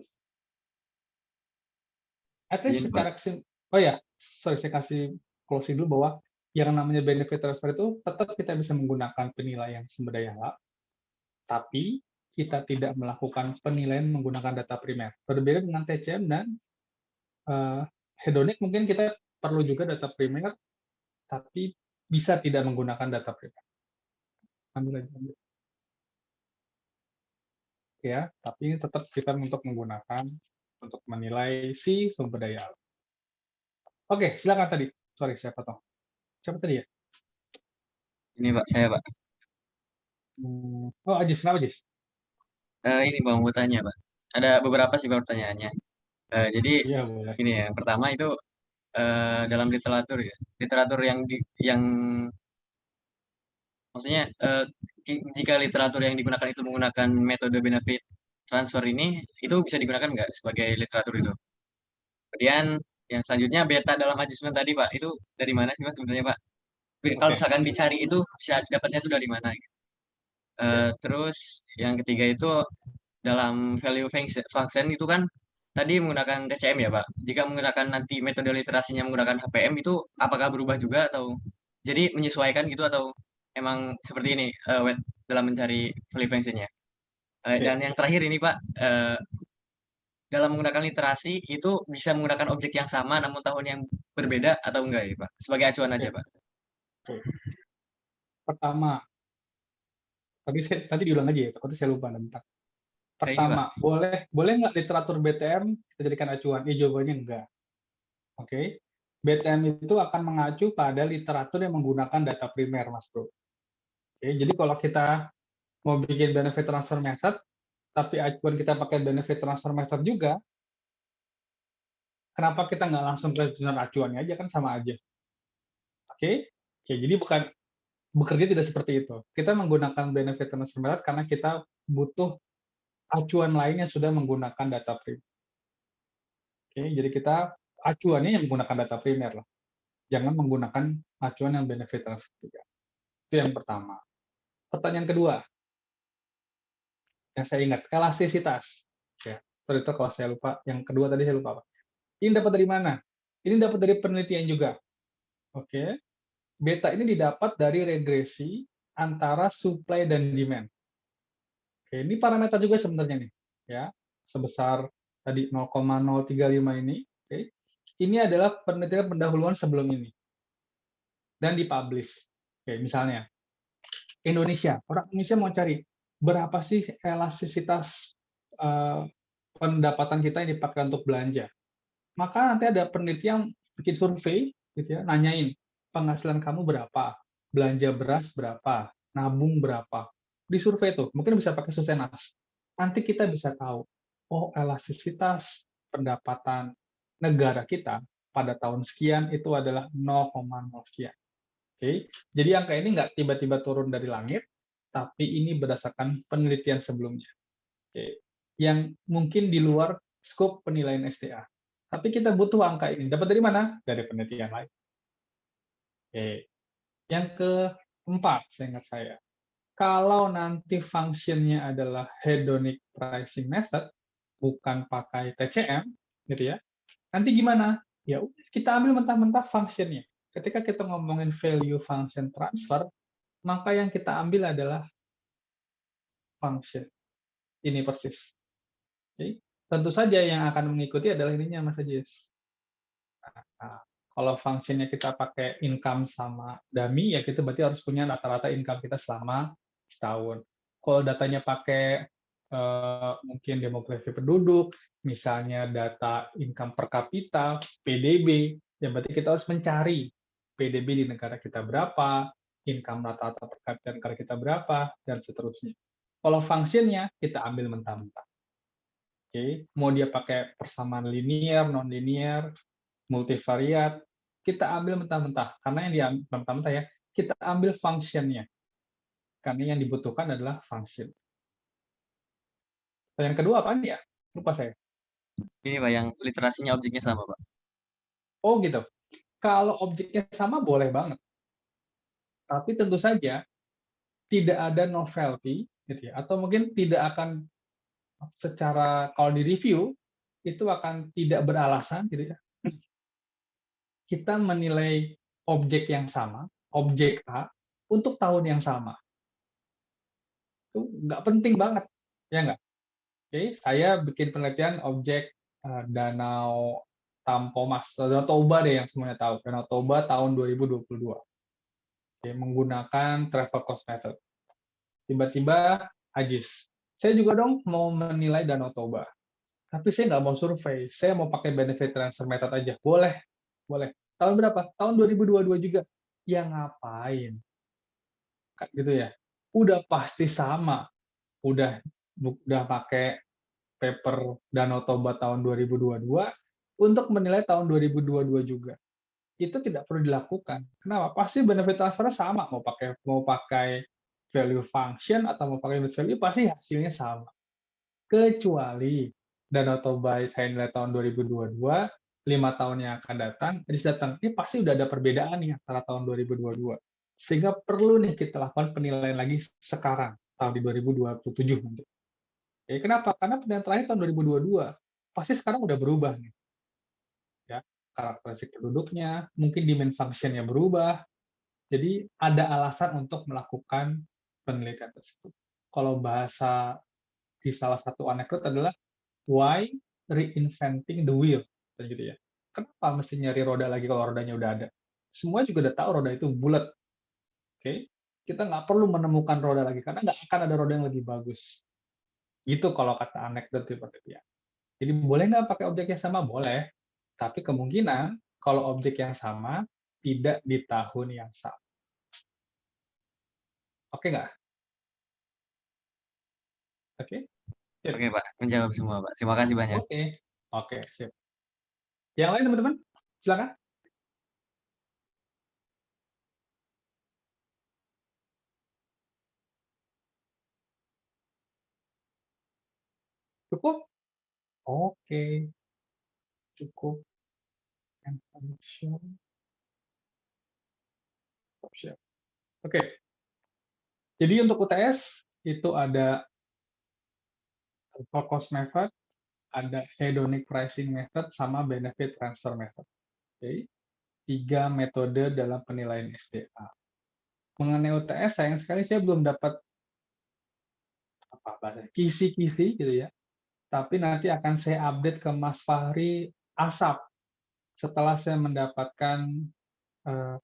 At least Iya, secara oh ya, sorry, saya kasih closing dulu bahwa yang namanya benefit transfer itu tetap kita bisa menggunakan penilaian sumber daya alam, tapi kita tidak melakukan penilaian menggunakan data primer. Berbeda dengan TCM dan hedonic, mungkin kita perlu juga data primer, tapi bisa tidak menggunakan data primer. Ambil aja, ambil. Ya, tapi tetap kita untuk menggunakan untuk menilai si sumber daya alam. Oke, silakan tadi. Sorry, saya potong. Siapa tadi ya? Ini Pak, saya Pak. Oh, Ajis, kenapa Ajis? Ini Bang, mau tanya Pak. Ada beberapa sih Pak pertanyaannya. Jadi Iya, boleh. ini ya, yang pertama itu dalam literatur ya. Literatur yang maksudnya jika literatur yang digunakan itu menggunakan metode benefit transfer ini, itu bisa digunakan nggak sebagai literatur itu? Kemudian yang selanjutnya beta dalam adjustment tadi Pak, itu dari mana sih Pak sebenarnya Pak? Kalau Oke. misalkan dicari itu bisa dapatnya itu dari mana? Terus yang ketiga itu dalam value function itu kan tadi menggunakan TCM ya Pak. Jika menggunakan nanti metode literasinya menggunakan HPM itu apakah berubah juga atau jadi menyesuaikan gitu atau emang seperti ini dalam mencari value functionnya. Dan yang terakhir ini Pak, dalam menggunakan literasi itu bisa menggunakan objek yang sama namun tahun yang berbeda atau enggak ya Pak? Sebagai acuan aja Pak. Pertama, tadi diulang aja ya, takutnya saya lupa bentar. Kayak ini, Pertama, boleh nggak literatur BTM kita jadikan acuan? Jawabannya enggak. Oke. BTM itu akan mengacu pada literatur yang menggunakan data primer, Mas Bro. Oke, jadi kalau kita mau bikin benefit transfer method, tapi acuan kita pakai benefit transfer method juga, kenapa kita nggak langsung ke acuannya aja, kan sama aja. Oke? Oke, jadi bukan bekerja tidak seperti itu. Kita menggunakan benefit transfer method karena kita butuh acuan lain yang sudah menggunakan data primer. Oke, jadi kita acuannya yang menggunakan data primer lah. Jangan menggunakan acuan yang benefit transfer juga. Itu yang pertama. Pertanyaan kedua, yang saya ingat, elastisitas. Ya, itu kalau saya lupa. Yang kedua tadi saya lupa apa. Ini dapat dari mana? Ini dapat dari penelitian juga. Oke. Beta ini didapat dari regresi antara supply dan demand. Oke, ini parameter juga sebenarnya nih, ya. Sebesar tadi 0,035 ini, oke. Ini adalah penelitian pendahuluan sebelum ini. Dan dipublish. Oke, misalnya Indonesia, orang Indonesia mau cari berapa sih elastisitas pendapatan kita yang dipakai untuk belanja. Maka nanti ada penelitian bikin survei, gitu ya, nanyain penghasilan kamu berapa, belanja beras berapa, nabung berapa. Di survei itu, mungkin bisa pakai Susenas. Nanti kita bisa tahu, oh elastisitas pendapatan negara kita pada tahun sekian itu adalah 0,0 sekian. Oke, jadi angka ini nggak tiba-tiba turun dari langit, tapi ini berdasarkan penelitian sebelumnya. Oke, yang mungkin di luar skop penilaian SDA. Tapi kita butuh angka ini. Dapat dari mana? Dari penelitian lain. Oke. Yang keempat, seingat saya, kalau nanti fungsinya adalah hedonic pricing method, bukan pakai TCM, gitu ya. Nanti gimana? Ya kita ambil mentah-mentah fungsinya. Ketika kita ngomongin value function transfer, maka yang kita ambil adalah function. Ini persis. Oke. Tentu saja yang akan mengikuti adalah ininya, Mas Ajis. Nah, kalau fungsinya kita pakai income sama dummy, ya kita berarti harus punya rata-rata income kita selama setahun. Kalau datanya pakai mungkin demografi penduduk, misalnya data income per kapita, PDB, ya berarti kita harus mencari PDB di negara kita berapa, income rata-rata per kapita negara kita berapa, dan seterusnya. Kalau fungsinya, kita ambil mentah-mentah. Oke, mau dia pakai persamaan linear, non-linear, multivariat, kita ambil mentah-mentah. Karena yang diambil mentah-mentah ya, kita ambil fungsinya. Karena yang dibutuhkan adalah function. Yang kedua apaan ya? Lupa saya. ini Pak yang literasinya objeknya sama Pak. Oh gitu. Kalau objeknya sama boleh banget. Tapi tentu saja tidak ada novelty gitu ya, atau mungkin tidak akan secara kalau di review itu akan tidak beralasan gitu ya. Kita menilai objek yang sama, objek A untuk tahun yang sama. Itu nggak penting banget, ya nggak? Oke, saya bikin penelitian objek Danau Tampomas, Danau Toba deh yang semuanya tahu, Danau Toba tahun 2022. Oke, menggunakan travel cost method. Tiba-tiba Ajis, saya juga dong mau menilai Danau Toba. Tapi saya nggak mau survei, saya mau pakai benefit transfer method aja. Boleh, boleh. Tahun berapa? Tahun 2022 juga. Ya ngapain? Kan gitu ya. Udah pasti sama. Udah pakai paper Danau Toba tahun 2022 untuk menilai tahun 2022 juga. Itu tidak perlu dilakukan. Kenapa? Pasti benefit transfer sama. Mau pakai value function atau mau pakai unit value pasti hasilnya sama. Kecuali Danau Toba saya nilai tahun 2022, 5 tahun yang akan datang, ini pasti udah ada perbedaan nih antara tahun 2022. Sehingga perlu nih kita lakukan penilaian lagi sekarang, tahun di 2027 nanti. Ya, kenapa? Karena penilaian terakhir tahun 2022, pasti sekarang udah berubah nih. Ya, karakteristik penduduknya, mungkin demand function-nya berubah. Jadi ada alasan untuk melakukan penelitian tersebut. Kalau bahasa di salah satu anekdot adalah why reinventing the wheel, gitu ya. Kenapa mesti nyari roda lagi kalau rodanya udah ada? Semua juga udah tahu roda itu bulat. Oke, kita nggak perlu menemukan roda lagi karena nggak akan ada roda yang lebih bagus. Gitu kalau kata anekdot di penelitian. Jadi boleh nggak pakai objek yang sama? Boleh. Tapi kemungkinan kalau objek yang sama tidak di tahun yang sama. Oke nggak? Oke? Sip. Oke Pak, menjawab semua Pak. Terima kasih banyak. Oke. Oke, sip. Yang lain teman-teman? Silakan. Cukup? Oke. Cukup. Oke. Jadi untuk UTS itu ada total cost method, ada hedonic pricing method, sama benefit transfer method. Oke. 3 metode dalam penilaian SDA. Mengenai UTS, sayang sekali saya belum dapat kisi-kisi gitu ya. Tapi nanti akan saya update ke Mas Fahri ASAP setelah saya mendapatkan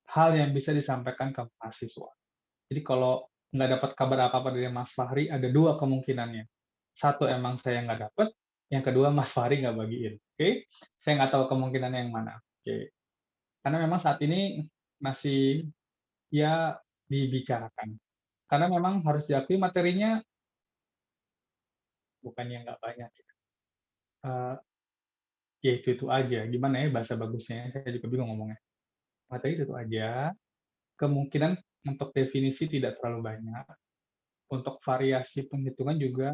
hal yang bisa disampaikan ke mahasiswa. Jadi kalau nggak dapat kabar apa-apa dari Mas Fahri, ada 2 kemungkinannya. Satu, emang saya nggak dapat. Yang kedua, Mas Fahri nggak bagiin. Oke? Saya nggak tahu kemungkinannya yang mana. Oke. Karena memang saat ini masih ya dibicarakan. Karena memang harus diakui materinya bukan yang nggak banyak. Ya itu aja. Gimana ya bahasa bagusnya? Saya juga bingung ngomongnya. Materi itu aja. Kemungkinan untuk definisi tidak terlalu banyak. Untuk variasi penghitungan juga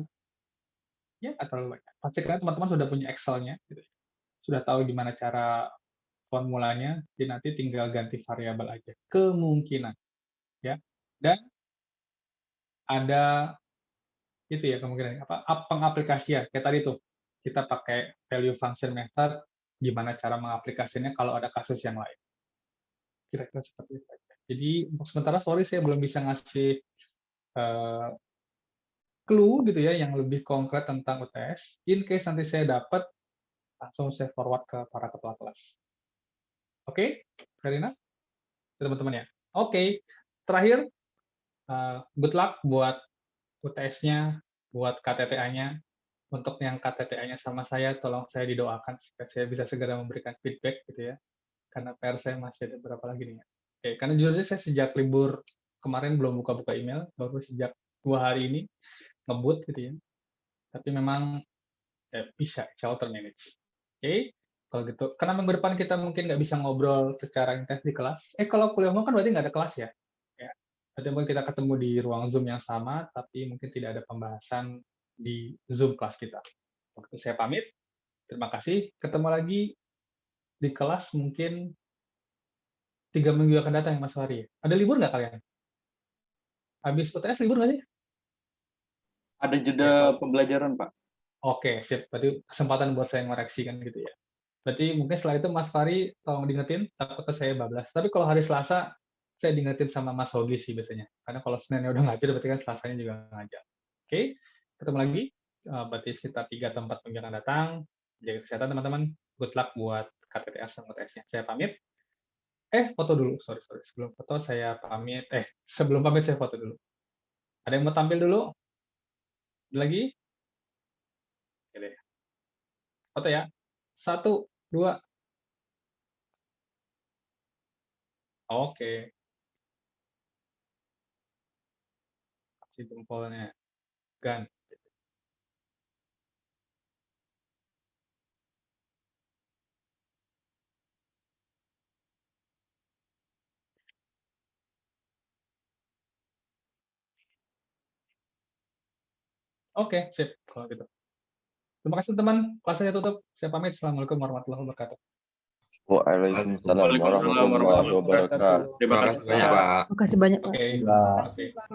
ya nggak terlalu banyak. Pasti kalian teman-teman sudah punya Excel-nya, gitu. Sudah tahu gimana cara formulanya, jadi nanti tinggal ganti variabel aja. Kemungkinan, ya. Dan ada itu ya kemungkinan pengaplikasian kayak tadi tuh kita pakai value function method, gimana cara mengaplikasinya kalau ada kasus yang lain. Kira-kira seperti itu aja. Jadi untuk sementara sorry saya belum bisa ngasih clue gitu ya yang lebih konkret tentang UTS. In case nanti saya dapat, langsung saya forward ke para kepala kelas. Oke, fair enough? Teman-teman ya. Oke, terakhir, good luck buat UTS-nya, buat KTTA-nya. Untuk yang KTTA-nya sama saya, tolong saya didoakan supaya saya bisa segera memberikan feedback gitu ya. Karena PR saya masih ada berapa lagi nih ya. Oke, karena jujur saya sejak libur kemarin belum buka-buka email, baru sejak 2 hari ini ngebut gitu ya. Tapi memang bisa, shelter manage. Oke, kalau gitu. Karena minggu depan kita mungkin nggak bisa ngobrol secara intens di kelas. Kalau kuliah kan berarti nggak ada kelas ya? Ya. Berarti mungkin kita ketemu di ruang Zoom yang sama, tapi mungkin tidak ada pembahasan di Zoom kelas kita. Waktu saya pamit. Terima kasih. Ketemu lagi di kelas mungkin 3 minggu akan datang ya Mas Fahri. Ada libur nggak kalian? Habis UTS libur nggak sih? Ada jeda pembelajaran, Pak. Oke, sip. Berarti kesempatan buat saya ngoreksi kan gitu ya. Berarti mungkin setelah itu Mas Fahri tolong diingetin, takutnya saya bablas. Tapi kalau hari Selasa, saya diingetin sama Mas Hogi sih biasanya. Karena kalau Seninnya udah ngajar, berarti kan Selasanya juga ngajar. Oke, ketemu lagi. Berarti sekitar 3 atau 4 minggu akan datang. Jaga kesehatan teman-teman. Good luck buat KTTA sama UTS-nya. Saya pamit. Foto dulu. Sorry. Sebelum foto saya pamit. Sebelum pamit saya foto dulu. Ada yang mau tampil dulu? Lagi? Oke deh. Foto ya. 1, 2. Oke. Kasih jempolnya. Gan. Oke, sip. Kalau gitu. Terima kasih teman. Kelasnya tutup. Saya pamit. Assalamualaikum warahmatullahi wabarakatuh. Waalaikumsalam warahmatullahi wabarakatuh. Terima kasih Terima kasih banyak, Pak. Makasih banyak, Pak. Oke. Nah. Oke. Pak.